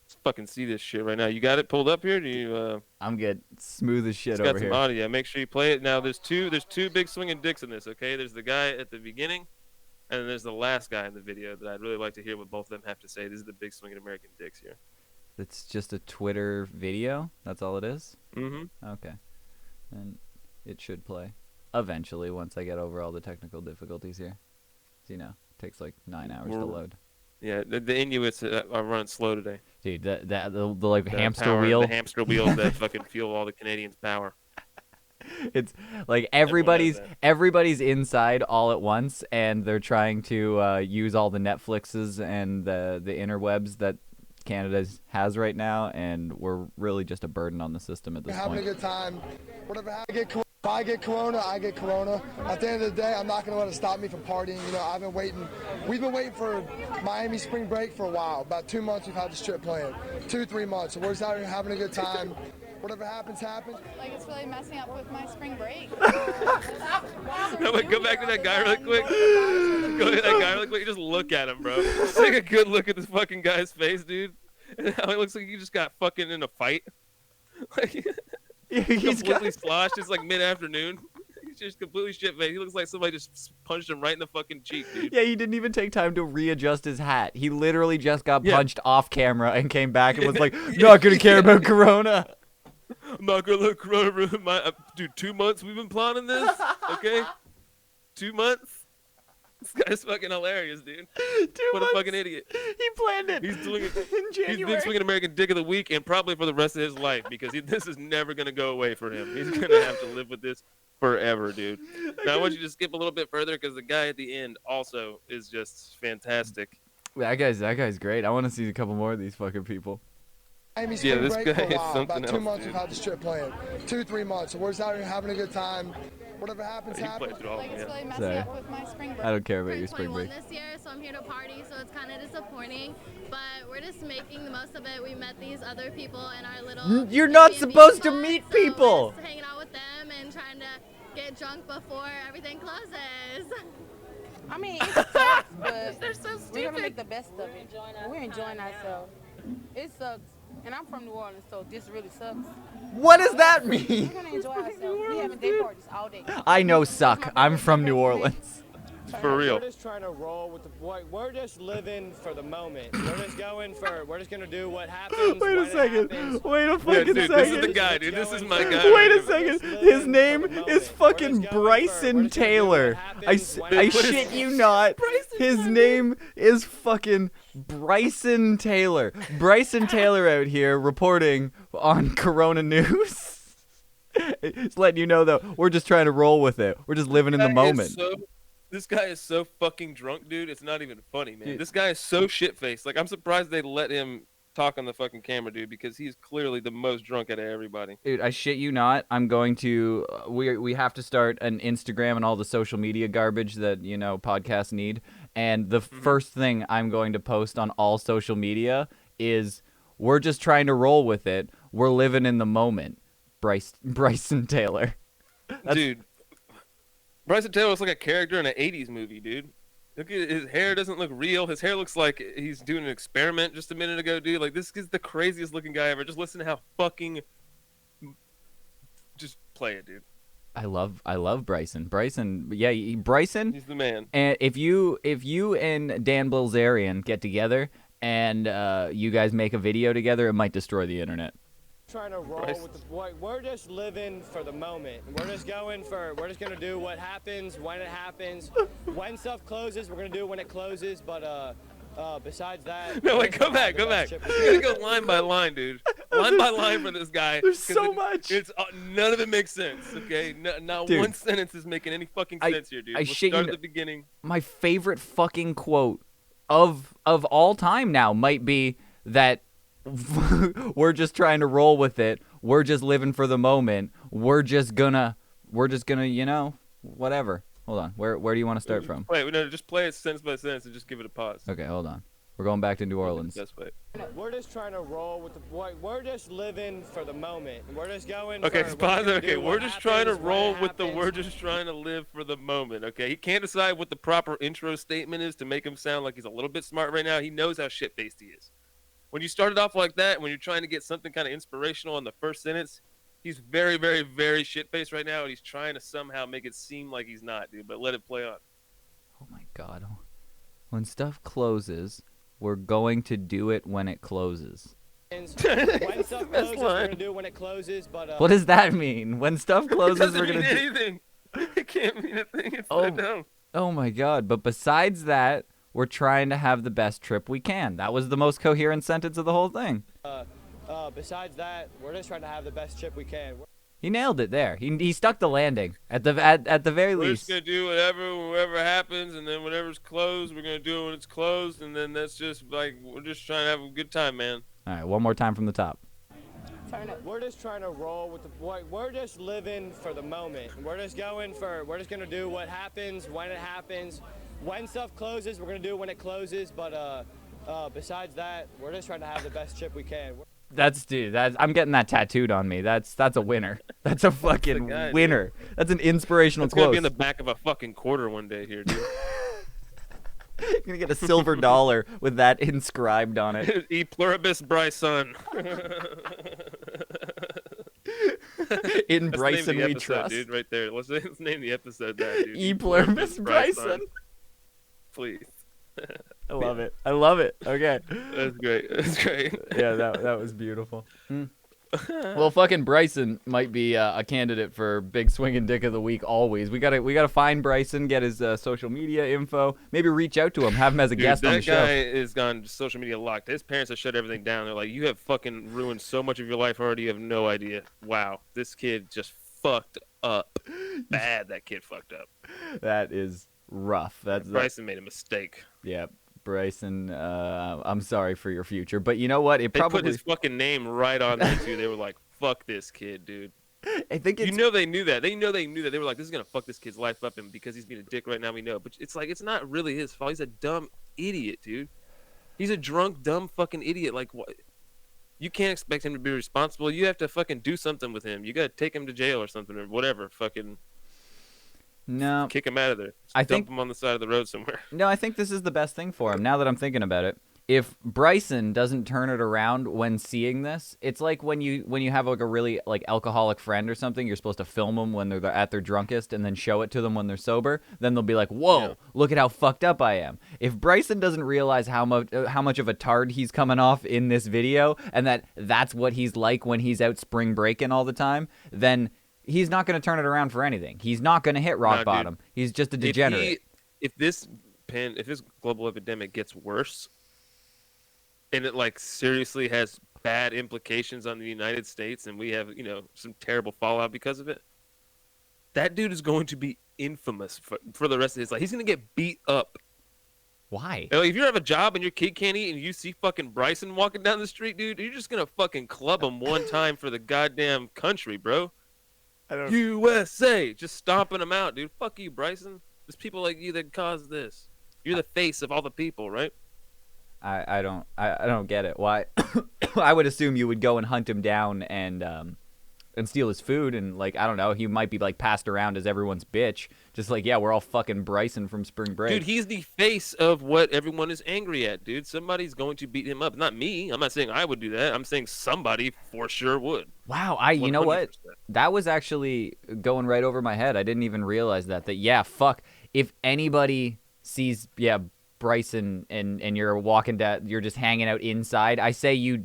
E: Let's fucking see this shit right now. You got it pulled up here? Do you?
F: I'm good. Smooth as shit
E: It's
F: over
E: got some
F: here.
E: audio. Make sure you play it. Now there's two big swinging dicks in this. Okay. There's the guy at the beginning, and then there's the last guy in the video that I'd really like to hear what both of them have to say. These are the big swinging American dicks here.
F: It's just a Twitter video. That's all it is.
E: Mm-hmm.
F: Okay. And it should play eventually once I get over all the technical difficulties here. So, it takes like 9 hours to load.
E: Yeah, the Inuits are running slow today.
F: Dude, the like
E: The
F: hamster
E: power-
F: wheel.
E: The hamster wheels that fucking fuel all the Canadians' power.
F: It's like
E: Everyone knows
F: everybody's inside all at once, and they're trying to use all the Netflixes and the interwebs that Canada has right now, and we're really just a burden on the system at this
G: Having a
F: point.
G: good time. Whatever. If I get corona, I get corona. At the end of the day, I'm not going to let it stop me from partying. We've been waiting for Miami spring break for a while. About 2 months we've had this trip planned. 2-3 months. So we're just out here having a good time. Whatever happens, happens.
H: Like, it's really messing up with my spring break.
E: No, but go back to that guy really quick. Go to that guy really quick. Just look at him, bro. Just take a good look at this fucking guy's face, dude. And how he looks like he just got fucking in a fight. Like,
F: He's
E: completely sloshed. It's like mid-afternoon. He's just completely shit-faced. He looks like somebody just punched him right in the fucking cheek, dude.
F: Yeah, he didn't even take time to readjust his hat. He literally just got
E: Yeah.
F: punched off camera and came back and was like, not going to care about Corona.
E: I'm not gonna let Corona ruin my... dude, 2 months we've been plotting this, okay? 2 months. This guy's fucking hilarious, dude. What a fucking idiot.
F: He planned it.
E: He's doing it.
F: in
E: He's
F: January.
E: been swinging American Dick of the Week and probably for the rest of his life because this is never going to go away for him. He's going to have to live with this forever, dude. Now, I want you to skip a little bit further because the guy at the end also is just fantastic.
F: That guy's great. I want to see a couple more of these fucking people.
G: Miami
E: Yeah,
G: spring
E: this
G: break
E: guy
G: for a
E: is
G: while.
E: something
G: About 2
E: else,
G: months
E: dude.
G: we've had the strip playing. 2-3 months. So we're just out here having a good time. Whatever happens,
E: He
G: happens.
E: played through all of
H: Like,
E: them,
H: it's
E: yeah.
H: really messing
F: Sorry.
H: up with my spring break.
F: I don't care about
I: Turning
F: your spring
I: 21
F: break.
I: this year, so I'm here to party, so it's kind of disappointing. But we're just making the most of it. We met these other people in our little.
F: You're not
I: Airbnb
F: supposed to
I: spot,
F: meet
I: so we're
F: people.
I: just hanging out with them and trying to get drunk before everything closes.
J: I mean, it sucks, but
I: They're so
J: we're gonna
I: stupid.
J: make the best of it. We're enjoying ourselves. It sucks, and I'm from New Orleans, so this really sucks.
F: What does that mean?
J: We're gonna enjoy ourselves. We having day parties all day.
F: I know suck. I'm from New Orleans.
E: For real.
K: We're just trying to roll with the. We're just living for the moment. We're just going for. We're just gonna do what happens.
F: Wait a
K: when it
F: second.
K: happens.
F: Wait a
E: Yeah,
F: fucking
E: dude, this is
F: second.
E: the guy, dude. This is my guy.
F: Wait
E: right
F: a
E: here.
F: second.
K: We're just
F: His
K: living
F: name
K: for the moment.
F: is
K: We're
F: fucking
K: just going for-
F: Bryson
K: we're just gonna do
F: Taylor.
K: what happens when it
F: I
K: happens.
F: shit you not. His name is fucking Bryson Taylor. Bryson Taylor out here reporting on Corona News. Just letting you know though, we're just trying to roll with it. We're just living in the
E: Guy is
F: moment.
E: This guy is so fucking drunk, dude. It's not even funny, man. This guy is so shit-faced. Like, I'm surprised they let him talk on the fucking camera, dude, because he's clearly the most drunk out of everybody.
F: Dude, I shit you not. I'm going to. We have to start an Instagram and all the social media garbage that podcasts need. And the first thing I'm going to post on all social media is we're just trying to roll with it. We're living in the moment. Bryson Taylor.
E: Dude, Bryson Taylor looks like a character in an 80s movie, dude. Look at his hair doesn't look real. His hair looks like he's doing an experiment just a minute ago, dude. Like, this is the craziest looking guy ever. Just listen to how fucking... Just play it, dude.
F: I love Bryson. Bryson, Bryson.
E: He's the man.
F: And if you and Dan Bilzerian get together and you guys make a video together, it might destroy the internet.
K: Trying to roll with the. We're just living for the moment. We're just going for. We're just gonna do what happens when it happens. When stuff closes, we're gonna do it when it closes. But besides that.
E: No, wait, go back. You're gonna go line by line, dude. Line by line for this guy.
F: There's so much.
E: It's none of it makes sense. Okay, not
F: Dude,
E: one sentence is making any fucking sense here, dude.
F: I
E: Let's
F: shit
E: start
F: you
E: at the beginning.
F: My favorite fucking quote of all time now might be that we're just trying to roll with it. We're just living for the moment. We're just gonna, whatever. Hold on. Where do you want to start from?
E: Wait, no, just play it sentence by sentence and just give it a pause.
F: Okay, hold on. We're going back to New Orleans.
E: That's right.
K: We're just trying to roll with the. We're just living for the moment. We're just going.
E: Okay,
K: for,
E: pause. Okay, we're just trying to roll with the.
K: We're
E: We're just trying to live for the moment. Okay, he can't decide what the proper intro statement is to make him sound like he's a little bit smart right now. He knows how shit-faced he is. When you started off like that, when you're trying to get something kind of inspirational in the first sentence, he's very, very, very shit-faced right now, and he's trying to somehow make it seem like he's not, dude. But let it play on.
F: Oh my God. When stuff closes, we're going to do it when it closes.
K: when stuff closes, we're gonna do it when it closes. But
F: What does that mean? When stuff closes,
E: Doesn't
F: we're
E: mean
F: gonna do.
E: anything. It can't mean a thing. It's
F: Oh.
E: so dumb.
F: Oh my God. But besides that, we're trying to have the best trip we can. That was the most coherent sentence of the whole thing.
K: besides that, we're just trying to have the best trip we can.
F: He nailed it there. He stuck the landing at the very
E: We're
F: least.
E: just gonna do whatever happens, and then whatever's closed, we're gonna do it when it's closed, and then that's just like we're just trying to have a good time, man.
F: All right, one more time from the top.
K: We're just trying to roll with the. We're just living for the moment. We're just going for. We're just gonna do what happens when it happens. When stuff closes, we're gonna do it when it closes. But besides that, we're just trying to have the best trip we can.
F: I'm getting that tattooed on me. That's a winner. That's a fucking
E: guy,
F: winner. That's an inspirational
E: It's gonna
F: quote.
E: be in the back of a fucking quarter one day here, dude.
F: You're gonna get a silver dollar with that inscribed on it.
E: E pluribus Bryson.
F: In
E: Let's
F: Bryson
E: name the
F: we
E: episode,
F: trust.
E: dude, right there. Let's name the episode that, dude.
F: E pluribus Bryson.
E: Please.
F: I love it. I love it. Okay.
E: That's great. That's great.
F: Yeah, that was beautiful. Well, fucking Bryson might be a candidate for big swinging dick of the week. Always, we gotta find Bryson, get his social media info, maybe reach out to him, have him as a guest on the show.
E: That guy is gone social media locked. His parents have shut everything down. They're like, you have fucking ruined so much of your life already. You have no idea. Wow, this kid just fucked up. Bad. That kid fucked up.
F: That is rough.
E: Bryson made a mistake.
F: Yeah. Bryson, I'm sorry for your future, but you know what?
E: They put his fucking name right on there too. They were like, "Fuck this kid, dude."
F: I think
E: they knew that. They knew that. They were like, "This is gonna fuck this kid's life up," and because he's being a dick right now, we know. But it's like it's not really his fault. He's a dumb idiot, dude. He's a drunk, dumb fucking idiot. Like what? You can't expect him to be responsible. You have to fucking do something with him. You gotta take him to jail or something or whatever. Fucking.
F: No.
E: Kick him out of there. Dump him on the side of the road somewhere.
F: No, I think this is the best thing for him, now that I'm thinking about it. If Bryson doesn't turn it around when seeing this, it's like when you have like a really like alcoholic friend or something, you're supposed to film them when they're at their drunkest and then show it to them when they're sober. Then they'll be like, whoa, look at how fucked up I am. If Bryson doesn't realize how much of a tard he's coming off in this video and that's what he's like when he's out spring breaking all the time, then he's not going to turn it around for anything. He's not going to hit rock bottom. Dude. He's just a degenerate.
E: If this global epidemic gets worse, and it like seriously has bad implications on the United States, and we have some terrible fallout because of it, that dude is going to be infamous for the rest of his life. He's going to get beat up.
F: Why?
E: If you have a job and your kid can't eat, and you see fucking Bryson walking down the street, dude, you're just going to fucking club him one time for the goddamn country, bro. USA, just stomping them out, dude. Fuck you, Bryson. There's people like you that caused this. You're the face of all the people, right?
F: I don't get it. Why? I would assume you would go and hunt him down and steal his food, and like I don't know, he might be like passed around as everyone's bitch. Just like, yeah, we're all fucking Bryson from spring break.
E: Dude, he's the face of what everyone is angry at, dude. Somebody's going to beat him up. Not me. I'm not saying I would do that. I'm saying somebody for sure would.
F: Wow, you know what? That was actually going right over my head. I didn't even realize that yeah, fuck. If anybody sees Bryson and you're walking down, you're just hanging out inside, I say you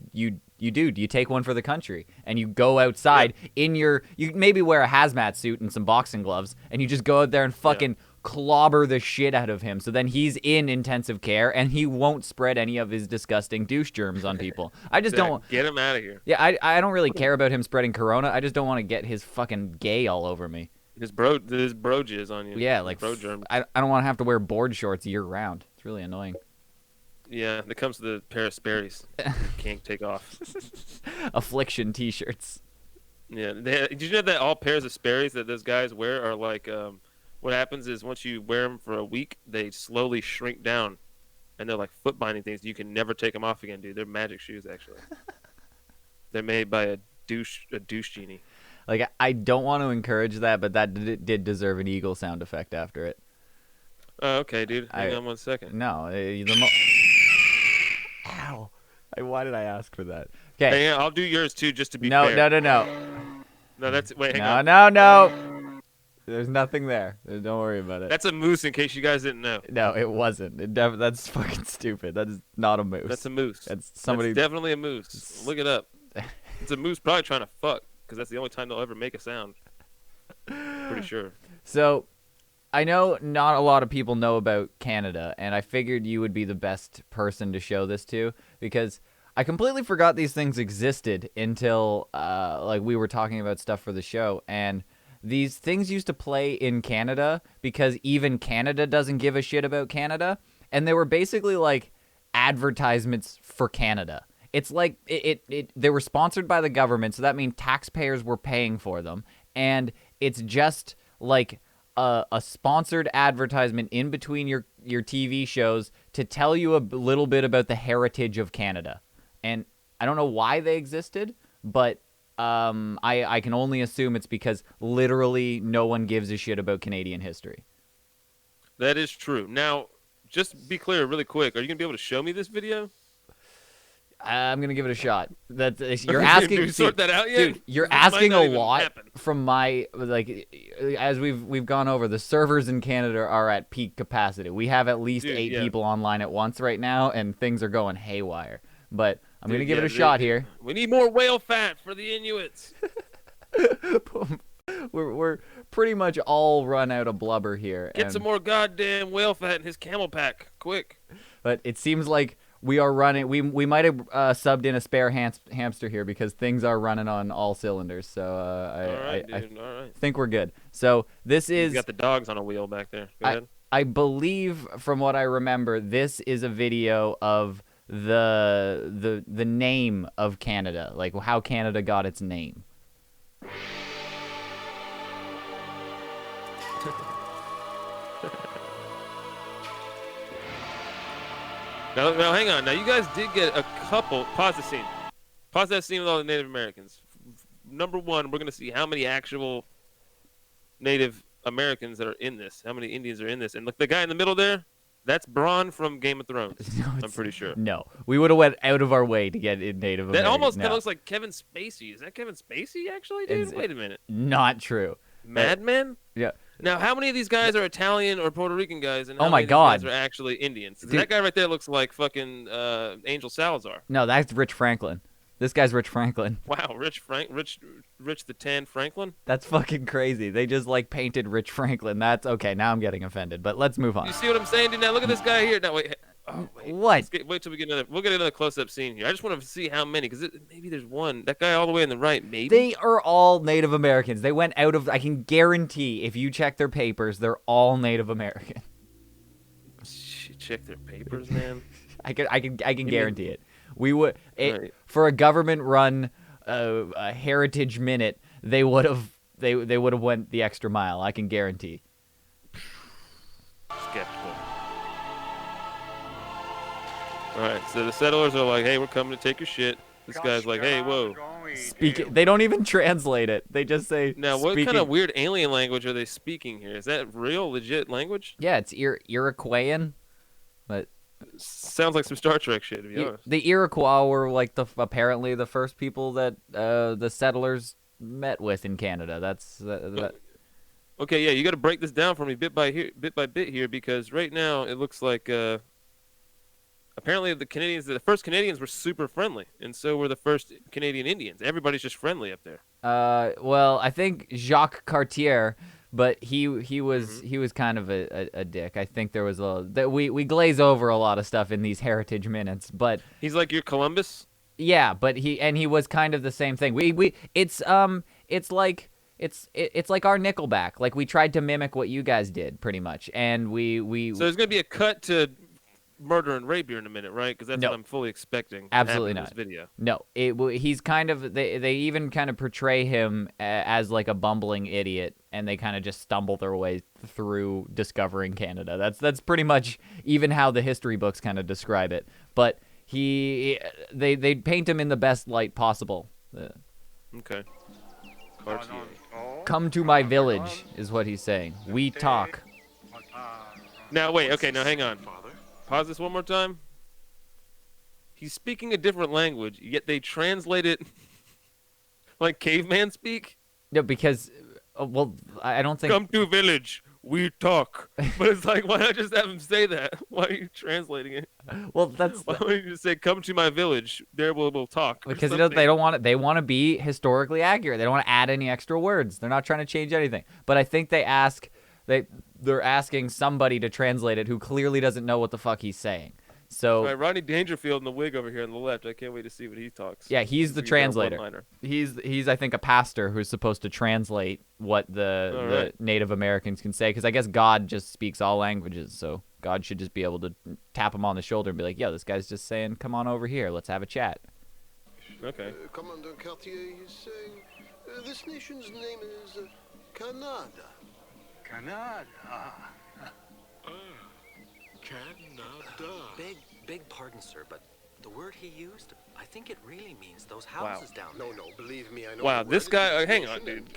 F: take one for the country and you go outside you maybe wear a hazmat suit and some boxing gloves and you just go out there and fucking clobber the shit out of him. So then he's in intensive care and he won't spread any of his disgusting douche germs on people. I just don't
E: get him out of here.
F: Yeah, I don't really care about him spreading corona. I just don't want to get his fucking gay all over me.
E: His bro jizz on you.
F: Yeah, like
E: bro germs.
F: I don't want to have to wear board shorts year round. It's really annoying.
E: Yeah, that comes to the pair of Sperry's. Can't take off.
F: Affliction t-shirts.
E: Yeah, did you know that all pairs of Sperry's that those guys wear are like, what happens is once you wear them for a week, they slowly shrink down, and they're like foot binding things. You can never take them off again, dude. They're magic shoes, actually. They're made by a douche genie.
F: Like, I don't want to encourage that, but that did deserve an eagle sound effect after it.
E: Oh, okay, dude. Hang on 1 second.
F: No, Ow. Why did I ask for that? Okay.
E: Hey, I'll do yours too, just to be fair.
F: No.
E: No, that's wait. Hang on.
F: No. There's nothing there. Don't worry about it.
E: That's a moose, in case you guys didn't know.
F: No, it wasn't. That's fucking stupid. That is not a moose.
E: That's a moose.
F: That's somebody.
E: That's definitely a moose. Look it up. It's a moose probably trying to fuck, because that's the only time they'll ever make a sound. Pretty sure.
F: So, I know not a lot of people know about Canada, and I figured you would be the best person to show this to, because I completely forgot these things existed until like we were talking about stuff for the show, and these things used to play in Canada because even Canada doesn't give a shit about Canada, and they were basically like advertisements for Canada. It's like they were sponsored by the government, so that means taxpayers were paying for them, and it's just like a sponsored advertisement in between your TV shows to tell you a little bit about the heritage of Canada. And I don't know why they existed, but I can only assume it's because literally no one gives a shit about Canadian history.
E: That is true. Now, just be clear really quick. Are you going to be able to show me this video?
F: I'm going to give it a shot. You're asking.
E: Did we sort that out yet?
F: Dude, you're asking a lot from my, like, as we've gone over, the servers in Canada are at peak capacity. We have at least 8 people online at once right now, and things are going haywire. But I'm going to give it a shot here.
E: We need more whale fat for the Inuits.
F: We're pretty much all run out of blubber here.
E: Get some more goddamn whale fat in his camel pack, quick.
F: But it seems like we are running. We might have subbed in a spare hamster here because things are running on all cylinders. So I think we're good. So this is.
E: You got the dogs on a wheel back there. Go ahead.
F: I believe, from what I remember, this is a video of the name of Canada, like how Canada got its name.
E: Now, hang on. Now, you guys did get a couple. Pause the scene. Pause that scene with all the Native Americans. Number one, we're going to see how many actual Native Americans that are in this. How many Indians are in this. And look, the guy in the middle there, that's Braun from Game of Thrones. No, I'm pretty sure.
F: No. We would have went out of our way to get in Native Americans.
E: That almost kind of looks like Kevin Spacey. Is that Kevin Spacey, actually, dude? Wait a minute.
F: Not true.
E: Mad Men?
F: Yeah.
E: Now, how many of these guys are Italian or Puerto Rican guys, and how
F: my
E: many of
F: God.
E: these guys are actually Indians? That guy right there looks like fucking Angel Salazar.
F: No, that's Rich Franklin. This guy's Rich Franklin.
E: Wow, Rich the Tan Franklin?
F: That's fucking crazy. They just, like, painted Rich Franklin. That's okay. Now I'm getting offended, but let's move on.
E: You see what I'm saying, dude? Now, look at this guy here. Now, wait. Oh, wait.
F: What?
E: Wait till we get another. We'll get another close-up scene here. I just want to see how many, because maybe there's one. That guy all the way on the right, maybe.
F: They are all Native Americans. They went out of. I can guarantee, if you check their papers, they're all Native American.
E: Check their papers, man.
F: I can guarantee it. We would for a government-run a heritage minute. They would have went the extra mile. I can guarantee.
E: Skeptical. All right, so the settlers are like, "Hey, we're coming to take your shit." This guy's like, "Hey, whoa."
F: They don't even translate it. They just say.
E: Now, what kind of weird alien language are they speaking here? Is that real, legit language?
F: Yeah, it's Iroquoian, but
E: sounds like some Star Trek shit. To be honest,
F: the Iroquois were like apparently the first people that the settlers met with in Canada. That's.
E: Okay, yeah, you got to break this down for me bit by bit here, because right now it looks like. Apparently, the first Canadians were super friendly, and so were the first Canadian Indians. Everybody's just friendly up there.
F: Well, I think Jacques Cartier, but he was kind of a dick. I think there was we glaze over a lot of stuff in these heritage minutes, but
E: he's like your Columbus.
F: Yeah, but he was kind of the same thing. It's like our Nickelback. Like, we tried to mimic what you guys did, pretty much, and we.
E: So there's gonna be a cut to murder and rape here in a minute, right? Because that's what I'm fully expecting.
F: Absolutely
E: in
F: not.
E: This video.
F: No, he's kind of. They even kind of portray him as like a bumbling idiot, and they kind of just stumble their way through discovering Canada. That's pretty much even how the history books kind of describe it. But they paint him in the best light possible.
E: Okay.
F: Come to my village is what he's saying. We talk.
E: Now wait. Okay. Now hang on. Pause this one more time. He's speaking a different language, yet they translate it like caveman speak.
F: No, because, well, I don't think.
E: Come to village, we talk. But it's like, why not just have him say that? Why are you translating it?
F: Well, that's.
E: Why don't you just say, "Come to my village, there we'll talk"?
F: Because they don't want it. They want to be historically accurate. They don't want to add any extra words. They're not trying to change anything. But I think they're asking somebody to translate it who clearly doesn't know what the fuck he's saying. So
E: all right, Rodney Dangerfield in the wig over here on the left. I can't wait to see what he talks.
F: Yeah, he's the translator. He's I think a pastor who's supposed to translate what the Native Americans can say, because I guess God just speaks all languages, so God should just be able to tap him on the shoulder and be like, "Yo, this guy's just saying, come on over here, let's have a chat."
E: Okay.
L: Commandant Cartier is saying this nation's name is Canada.
M: Canada.
N: Canada. Beg pardon, sir, but the word he used, I think it really means those houses down there.
L: No, believe me, I know.
E: Wow, this guy. Hang on, dude.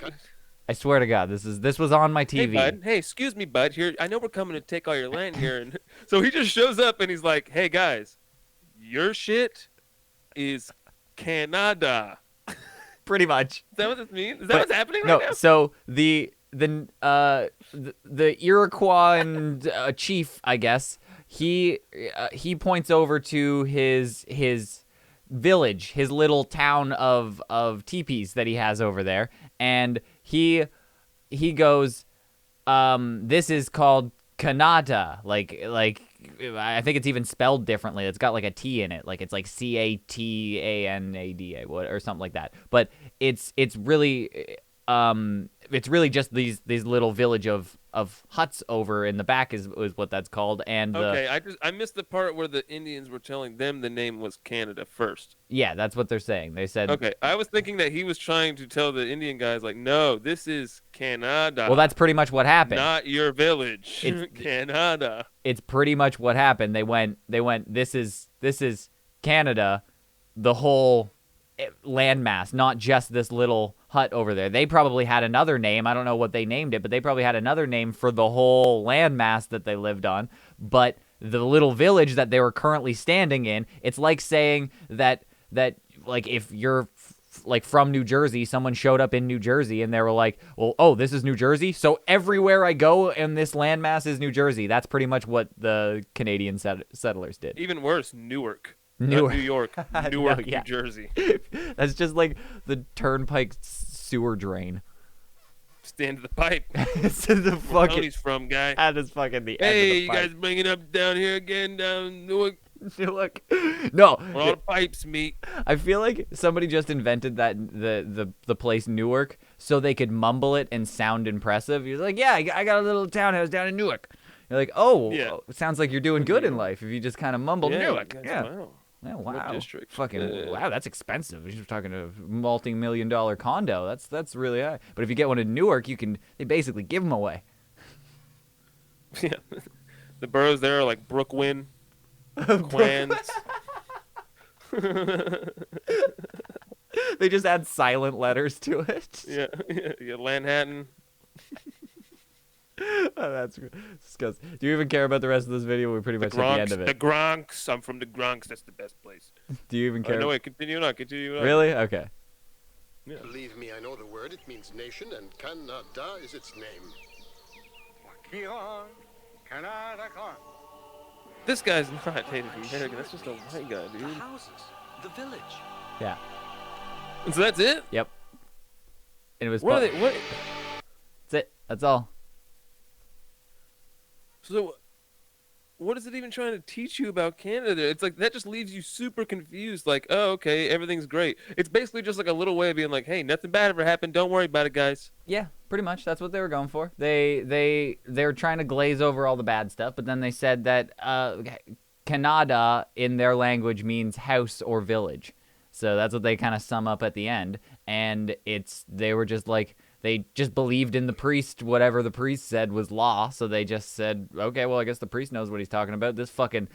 F: I swear to God, this was on my TV.
E: Hey, bud. Hey, excuse me, bud. Here, I know we're coming to take all your land here, and so he just shows up and he's like, "Hey, guys, your shit is Canada."
F: Pretty much.
E: Is that what this means? Is that what's happening right now?
F: No. So the Iroquois chief, I guess, he points over to his village, his little town of teepees that he has over there, and he goes, this is called Canada, like I think it's even spelled differently. It's got like a T in it, like it's like Catanada or something like that. But it's really just these little village of huts over in the back is what that's called. And
E: okay, I missed the part where the Indians were telling them the name was Canada first.
F: Yeah, that's what they're saying. They said,
E: okay, I was thinking that he was trying to tell the Indian guys like, no, this is Canada.
F: Well, that's pretty much what happened.
E: Not your village. It's Canada.
F: It's pretty much what happened. They went this is Canada, the whole landmass, not just this little hut over there. They probably had another name. I don't know what they named it, but they probably had another name for the whole landmass that they lived on. But the little village that they were currently standing in, it's like saying that like if you're like from New Jersey, someone showed up in New Jersey and they were like, well, oh, this is New Jersey, so everywhere I go in this landmass is New Jersey. That's pretty much what the Canadian settlers did.
E: Even worse, Newark.
F: Newark.
E: Not New York. Newark, no, yeah. New Jersey.
F: That's just like the turnpike sewer drain.
E: Stand to the pipe.
F: It's the fucking.
E: Tony's from, guy.
F: That is fucking the end
E: Hey,
F: of the
E: you
F: pipe.
E: guys bringing up down here again, down Newark?
F: Newark. No.
E: Where all the pipes meet.
F: I feel like somebody just invented that the place Newark so they could mumble it and sound impressive. You're like, yeah, I got a little townhouse down in Newark. You're like, oh, yeah. It sounds like you're doing good in life if you just kind of mumble Newark. Yeah.
E: Wow.
F: Yeah, wow.
E: District.
F: Fucking wow, that's expensive. You're talking a multi-million-dollar condo. That's really high. But if you get one in Newark, they basically give them away.
E: Yeah. The boroughs there are like Brooklyn, Queens.
F: They just add silent letters to it.
E: Yeah, Manhattan.
F: Oh, that's disgusting. Do you even care about the rest of this video? We're pretty much at the end of it.
E: The Bronx. I'm from the Bronx. That's the best place.
F: Do you even care?
E: No, wait. Continue on.
F: Really? Okay.
L: Yeah. Believe me, I know the word. It means nation, and Canada is its name.
E: This guy's not Native American. That's just a white guy, dude.
N: The houses, the village.
F: Yeah.
E: And so that's it?
F: Yep. And it was.
E: What?
F: That's it. That's all.
E: So, what is it even trying to teach you about Canada? It's like that just leaves you super confused. Like, oh, okay, everything's great. It's basically just like a little way of being like, hey, nothing bad ever happened. Don't worry about it, guys.
F: Yeah, pretty much. That's what they were going for. They were trying to glaze over all the bad stuff, but then they said that Canada in their language means house or village. So that's what they kind of sum up at the end. And they were just like. They just believed in the priest, whatever the priest said was law, so they just said, okay, well, I guess the priest knows what he's talking about. This fucking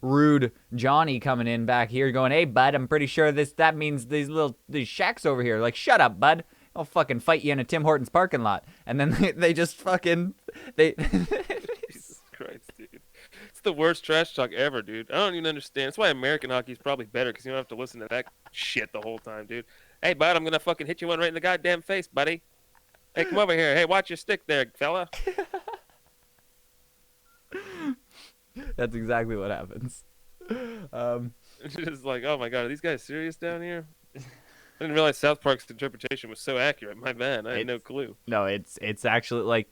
F: rude Johnny coming in back here going, hey, bud, I'm pretty sure that means these shacks over here. Like, shut up, bud. I'll fucking fight you in a Tim Hortons parking lot. And then they just fucking...
E: Jesus Christ, dude. It's the worst trash talk ever, dude. I don't even understand. That's why American hockey is probably better, because you don't have to listen to that shit the whole time, dude. Hey, bud, I'm going to fucking hit you one right in the goddamn face, buddy. Hey, come over here. Hey, watch your stick there, fella.
F: That's exactly what happens.
E: It's just like, oh, my God, are these guys serious down here? I didn't realize South Park's interpretation was so accurate. My bad. I had no clue.
F: No, it's actually like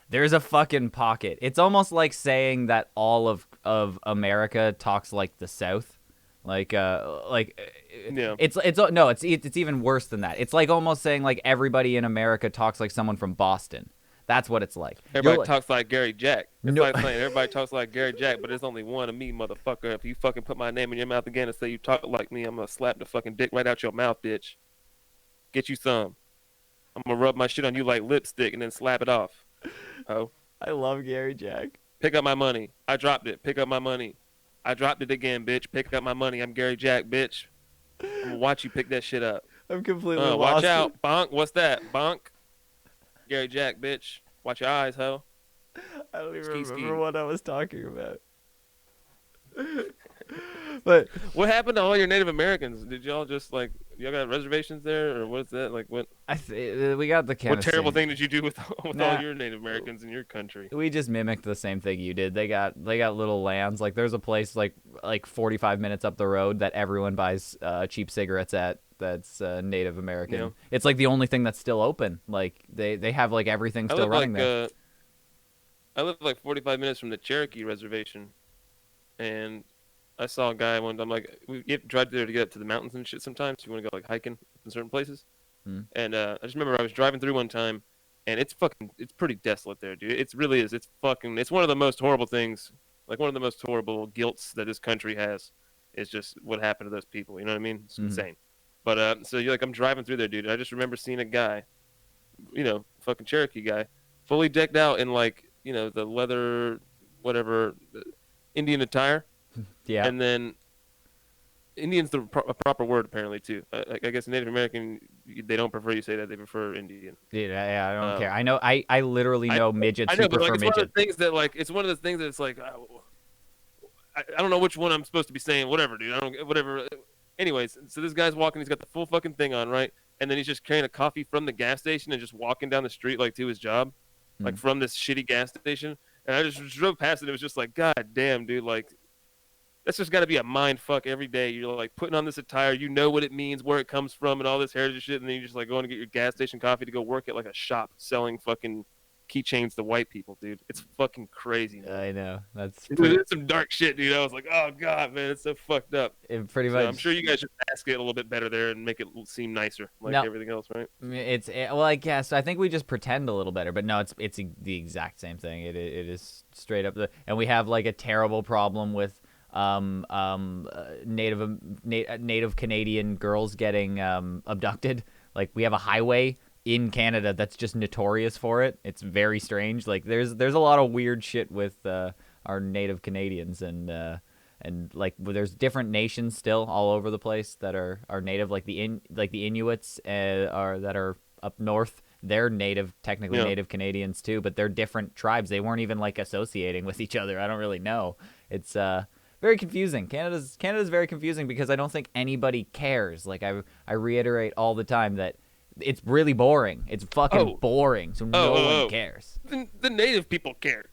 F: there's a fucking pocket. It's almost like saying that all of America talks like the South.
E: Yeah.
F: It's even worse than that. It's like almost saying like everybody in America talks like someone from Boston. That's what it's like.
E: Everybody talks like Gary Jack. It's like saying everybody talks like Gary Jack, but there's only one of me, motherfucker. If you fucking put my name in your mouth again and say you talk like me, I'm gonna slap the fucking dick right out your mouth, bitch. Get you some. I'm gonna rub my shit on you like lipstick and then slap it off. Oh.
F: I love Gary Jack.
E: Pick up my money. I dropped it. Pick up my money. I dropped it again, bitch. Pick up my money. I'm Gary Jack, bitch. I'm gonna watch you pick that shit up.
F: I'm completely lost.
E: Watch out, bonk. What's that, bonk? Gary Jack, bitch. Watch your eyes, ho.
F: I don't even remember what I was talking about. But
E: what happened to all your Native Americans? Did y'all just like y'all got reservations there, or what's that? Like what?
F: We got the kind
E: What
F: of
E: terrible
F: same.
E: thing did you do with
F: Nah.
E: all your Native Americans in your country?
F: We just mimicked the same thing you did. They got little lands. Like there's a place like 45 minutes up the road that everyone buys cheap cigarettes at. That's Native American.
E: Yeah.
F: It's like the only thing that's still open. Like they have like everything still running there.
E: I live like 45 minutes from the Cherokee reservation, and I saw a guy one time. I'm like, we get drive there to get up to the mountains and shit. Sometimes you want to go like hiking in certain places, and I just remember I was driving through one time, and it's pretty desolate there, dude. It really is. It's one of the most horrible things, like one of the most horrible guilts that this country has, is just what happened to those people. You know what I mean? It's insane. But so you're like, I'm driving through there, dude. And I just remember seeing a guy, fucking Cherokee guy, fully decked out in like, the leather, whatever, Indian attire.
F: Yeah.
E: And then Indian's a proper word apparently too. I guess Native American, they don't prefer you say that. They prefer Indian.
F: Yeah, I don't care. I know. I literally know midgets who prefer
E: it's
F: midget.
E: One of the things that like it's one of the things that it's like I don't know which one I'm supposed to be saying. Whatever, dude. Whatever. Anyways, so this guy's walking. He's got the full fucking thing on, right? And then he's just carrying a coffee from the gas station and just walking down the street like to his job, like from this shitty gas station. And I just drove past it. It was just like, God damn, dude. Like, that's just got to be a mind fuck every day. You're like putting on this attire. You know what it means, where it comes from, and all this heritage shit. And then you're just like going to get your gas station coffee to go work at like a shop selling fucking keychains to white people, dude. It's fucking crazy, man.
F: I know. It's
E: some dark shit, dude. I was like, oh god, man, it's so fucked up.
F: Pretty much.
E: I'm sure you guys should mask it a little bit better there and make it seem nicer, like everything else, right?
F: Well, I guess I think we just pretend a little better, but no, it's the exact same thing. It is straight up and we have like a terrible problem with Native Canadian girls getting abducted. Like we have a highway in Canada that's just notorious for it. It's very strange. Like there's a lot of weird shit with our Native Canadians and like there's different nations still all over the place that are native. Like the Inuits that are up north. They're technically Native Canadians too, but they're different tribes. They weren't even like associating with each other. I don't really know. It's very confusing. Canada's very confusing because I don't think anybody cares. Like I reiterate all the time that it's really boring. It's fucking boring, so no one cares.
E: The native people care.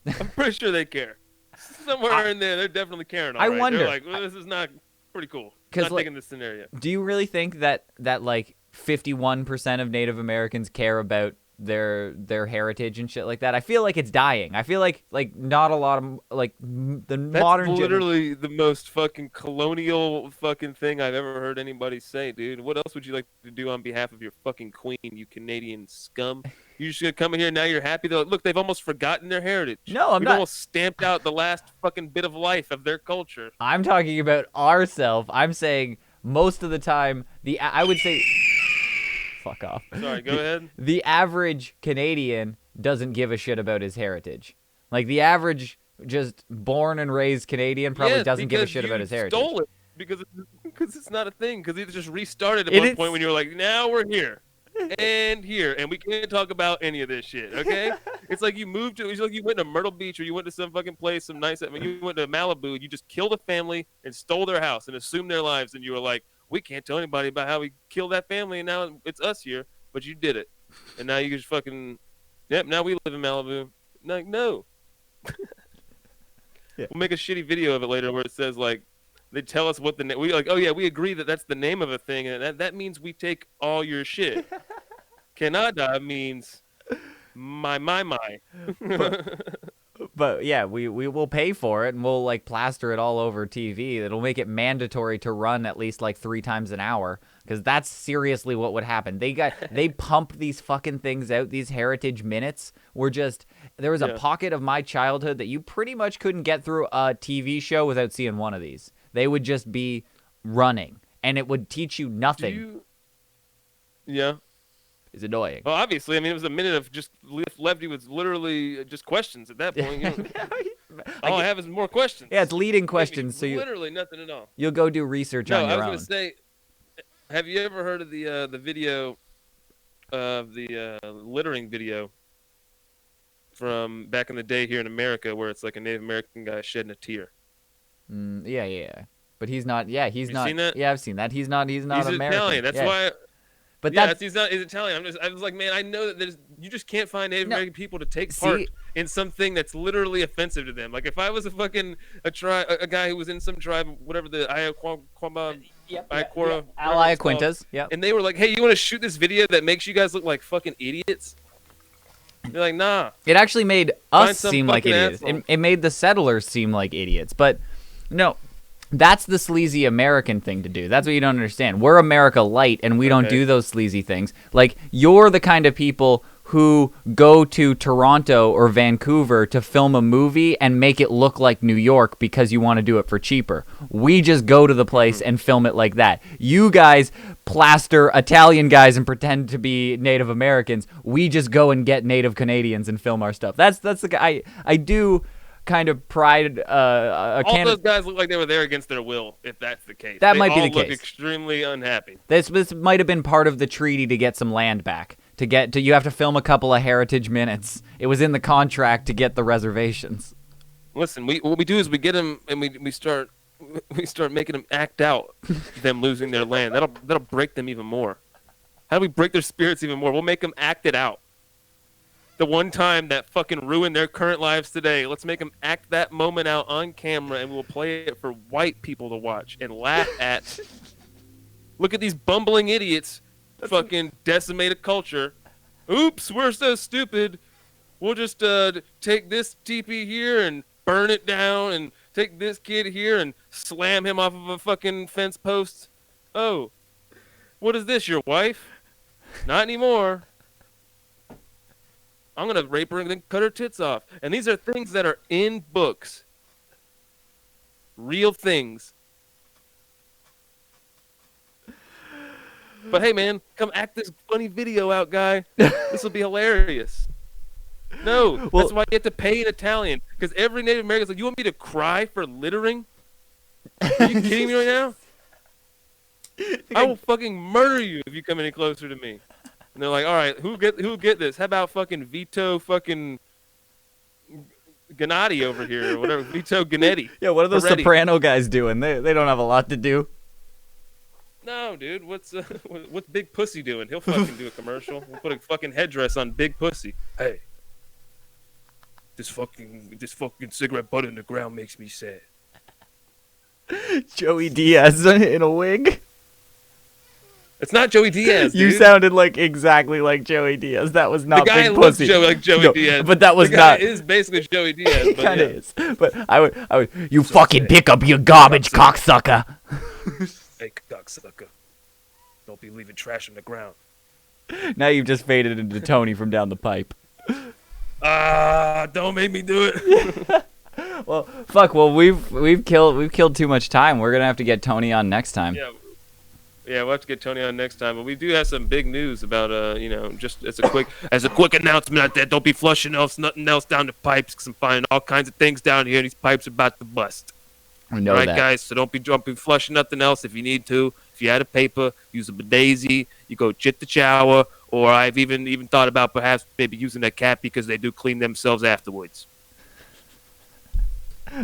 E: I'm pretty sure they care. Somewhere in there, they're definitely caring. All right.
F: Wonder.
E: They're like, well, this is not pretty cool. Not taking this scenario.
F: Do you really think that like 51% of Native Americans care about their heritage and shit like that? I feel like it's dying. I feel like not a lot of like the modern.
E: That's literally the most fucking colonial fucking thing I've ever heard anybody say, dude. What else would you like to do on behalf of your fucking queen, you Canadian scum? You just gonna come in here now? You're happy though? Look, they've almost forgotten their heritage.
F: No, I'm
E: We've
F: not.
E: Almost stamped out the last fucking bit of life of their culture.
F: I'm talking about ourselves. I'm saying most of the time, I would say. Fuck off.
E: Sorry, go ahead.
F: The average Canadian doesn't give a shit about his heritage. Like the average just born and raised Canadian probably doesn't give a shit about his heritage.
E: Stole it because it's not a thing. Because it just restarted at one point when you were like, now we're here. And here, and we can't talk about any of this shit, okay? It's like it's like you went to Myrtle Beach or you went to some fucking place, you went to Malibu, and you just killed a family and stole their house and assumed their lives, and you were like, we can't tell anybody about how we killed that family, and now it's us here, but you did it. And now you just fucking, now we live in Malibu. Like, no. We'll make a shitty video of it later where it says, like, they tell us what we like, oh yeah, we agree that that's the name of a thing, and that means we take all your shit. Canada means my.
F: But yeah, we will pay for it, and we'll like plaster it all over TV. It'll make it mandatory to run at least like 3 times an hour, because that's seriously what would happen. They pump these fucking things out. These heritage minutes were just there was a pocket of my childhood that you pretty much couldn't get through a TV show without seeing one of these. They would just be running, and it would teach you nothing.
E: Yeah.
F: It's annoying.
E: Well, obviously, I mean, it was a minute of just lefty was literally just questions at that point. All I have is more questions.
F: Yeah, it's leading questions. So
E: literally nothing at all.
F: You'll go do research on your own.
E: I was going to say, have you ever heard of the video of the littering video from back in the day here in America, where it's like a Native American guy shedding a tear?
F: Yeah. But he's not. Yeah, he's
E: You
F: not.
E: seen that?
F: Yeah, I've seen that. He's not. He's not
E: He's
F: American.
E: Italian. That's
F: yeah.
E: why.
F: But
E: yeah,
F: that's
E: he's not. He's Italian. I was like, man, I know that you just can't find Native American people to take
F: See-
E: part in something that's literally offensive to them. Like if I was a guy who was in some tribe, whatever the Ayaquama,
F: Ayaquintas. Yep.
E: and they were like, hey, you want to shoot this video that makes you guys look like fucking idiots? They're like, nah.
F: It actually made
E: Find
F: us
E: some
F: seem like
E: fucking
F: idiots.
E: asshole.
F: It made the settlers seem like idiots. But no, that's the sleazy American thing to do. That's what you don't understand. We're America light, and we don't do those sleazy things. Like, you're the kind of people who go to Toronto or Vancouver to film a movie and make it look like New York because you want to do it for cheaper. We just go to the place and film it like that. You guys plaster Italian guys and pretend to be Native Americans. We just go and get Native Canadians and film our stuff. That's the guy. I do kind of pride
E: all those guys look like they were there against their will, if that's the case.
F: That
E: They
F: might be
E: all
F: the
E: look
F: case.
E: extremely unhappy.
F: This might have been part of the treaty to get some land back. You have to film a couple of heritage minutes. It was in the contract to get the reservations.
E: Listen, what we do is we get them and we start making them act out them losing their land. That'll break them even more. How do we break their spirits even more? We'll make them act it out. The one time that fucking ruined their current lives today, let's make them act that moment out on camera, and we'll play it for white people to watch and laugh at. Look at these bumbling idiots fucking decimate a culture. Oops, we're so stupid. We'll just take this teepee here and burn it down, and take this kid here and slam him off of a fucking fence post. Oh, what is this, your wife? Not anymore. I'm going to rape her and then cut her tits off. And these are things that are in books. Real things. But hey, man, come act this funny video out, guy. This will be hilarious. No, that's why you have to pay an Italian. Because every Native American's like, you want me to cry for littering? Are you kidding me right now? I will fucking murder you if you come any closer to me. And they're like, all right, who get this? How about fucking Vito fucking Gennady over here or whatever? Vito Gennady.
F: Yeah, what are those
E: Peretti.
F: Soprano guys doing? They don't have a lot to do.
E: No, dude. What's Big Pussy doing? He'll fucking do a commercial. We'll put a fucking headdress on Big Pussy. Hey, this fucking cigarette butt in the ground makes me sad.
F: Joey Diaz in a wig.
E: It's not Joey Diaz, dude.
F: You sounded exactly like Joey Diaz. That was not
E: the guy
F: Big
E: looks
F: Pussy.
E: like Joey Diaz.
F: But that was
E: the guy
F: not.
E: is basically Joey Diaz.
F: He
E: but
F: kind of
E: yeah.
F: is. But I would. You fucking pick up your garbage, cocksucker.
E: Hey, cocksucker. Don't be leaving trash on the ground.
F: Now you've just faded into Tony from down the pipe.
E: Don't make me do it.
F: Well, fuck. Well, we've killed too much time. We're gonna have to get Tony on next time.
E: Yeah, we'll have to get Tony on next time. But we do have some big news about, just as a quick announcement out there. Don't be flushing nothing else down the pipes, because I'm finding all kinds of things down here. These pipes are about to bust.
F: I know
E: all right,
F: that.
E: guys. So don't be flushing nothing else. If you need to, if you had a paper, use a bidaisy. You go chit the shower, or I've even thought about perhaps maybe using a cat, because they do clean themselves afterwards.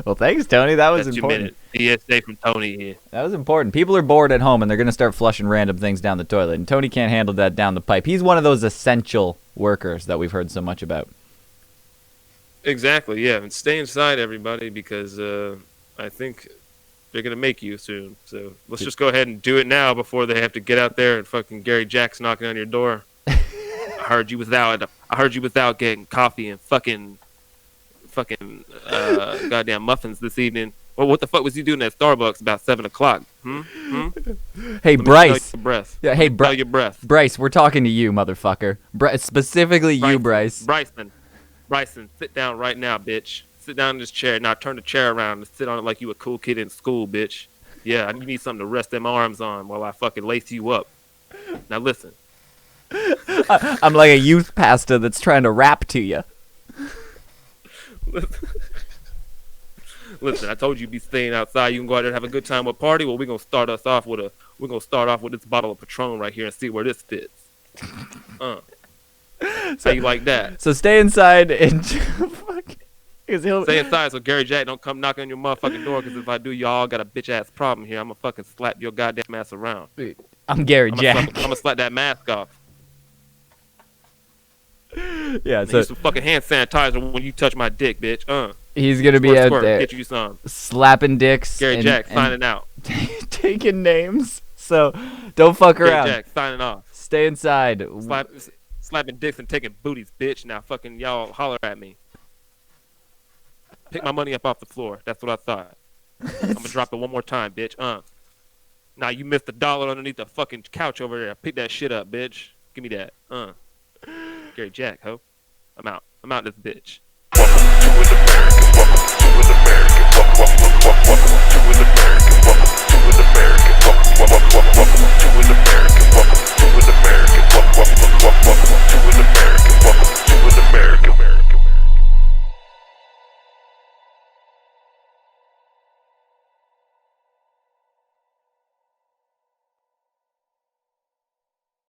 F: Well, thanks, Tony. That was
E: That's
F: important.
E: your minute. PSA from Tony here.
F: That was important. People are bored at home, and they're going to start flushing random things down the toilet. And Tony can't handle that down the pipe. He's one of those essential workers that we've heard so much about.
E: Exactly, yeah. And stay inside, everybody, because I think they're going to make you soon. So let's just go ahead and do it now before they have to get out there and fucking Gary Jack's knocking on your door. I heard you without getting coffee and fucking goddamn muffins this evening. Well, what the fuck was you doing at Starbucks about 7 o'clock?
F: Hey, Bryce. Yeah, hey,
E: Tell your breath.
F: Bryce, we're talking to you, motherfucker. Specifically you, Bryce.
E: Bryson, sit down right now, bitch. Sit down in this chair. Now turn the chair around and sit on it like you a cool kid in school, bitch. Yeah, you need something to rest them arms on while I fucking lace you up. Now listen.
F: I'm like a youth pastor that's trying to rap to you.
E: Listen, I told you be staying outside. You can go out there and have a good time with party. Well, we're gonna start off with this bottle of Patron right here and see where this fits. How you like that?
F: So stay inside and
E: Stay inside so Gary Jack don't come knock on your motherfucking door, because if I do, y'all got a bitch-ass problem here. I'm going to fucking slap your goddamn ass around.
F: I'm Gary Jack.
E: I'm going to slap that mask off.
F: Yeah, so
E: use some fucking hand sanitizer when you touch my dick, bitch.
F: He's gonna be out there
E: get you some.
F: slapping dicks.
E: Gary Jack signing out.
F: Taking names. So don't fuck around.
E: Gary Jack signing off.
F: Stay inside.
E: Slapping dicks and taking booties, bitch. Now fucking y'all holler at me. Pick my money up off the floor. That's what I thought. I'm gonna drop it one more time, bitch. Now you missed $1 underneath the fucking couch over there. Pick that shit up, bitch. Give me that. Gary Jack, ho. I'm out. I'm out this bitch.
D: Welcome to an American.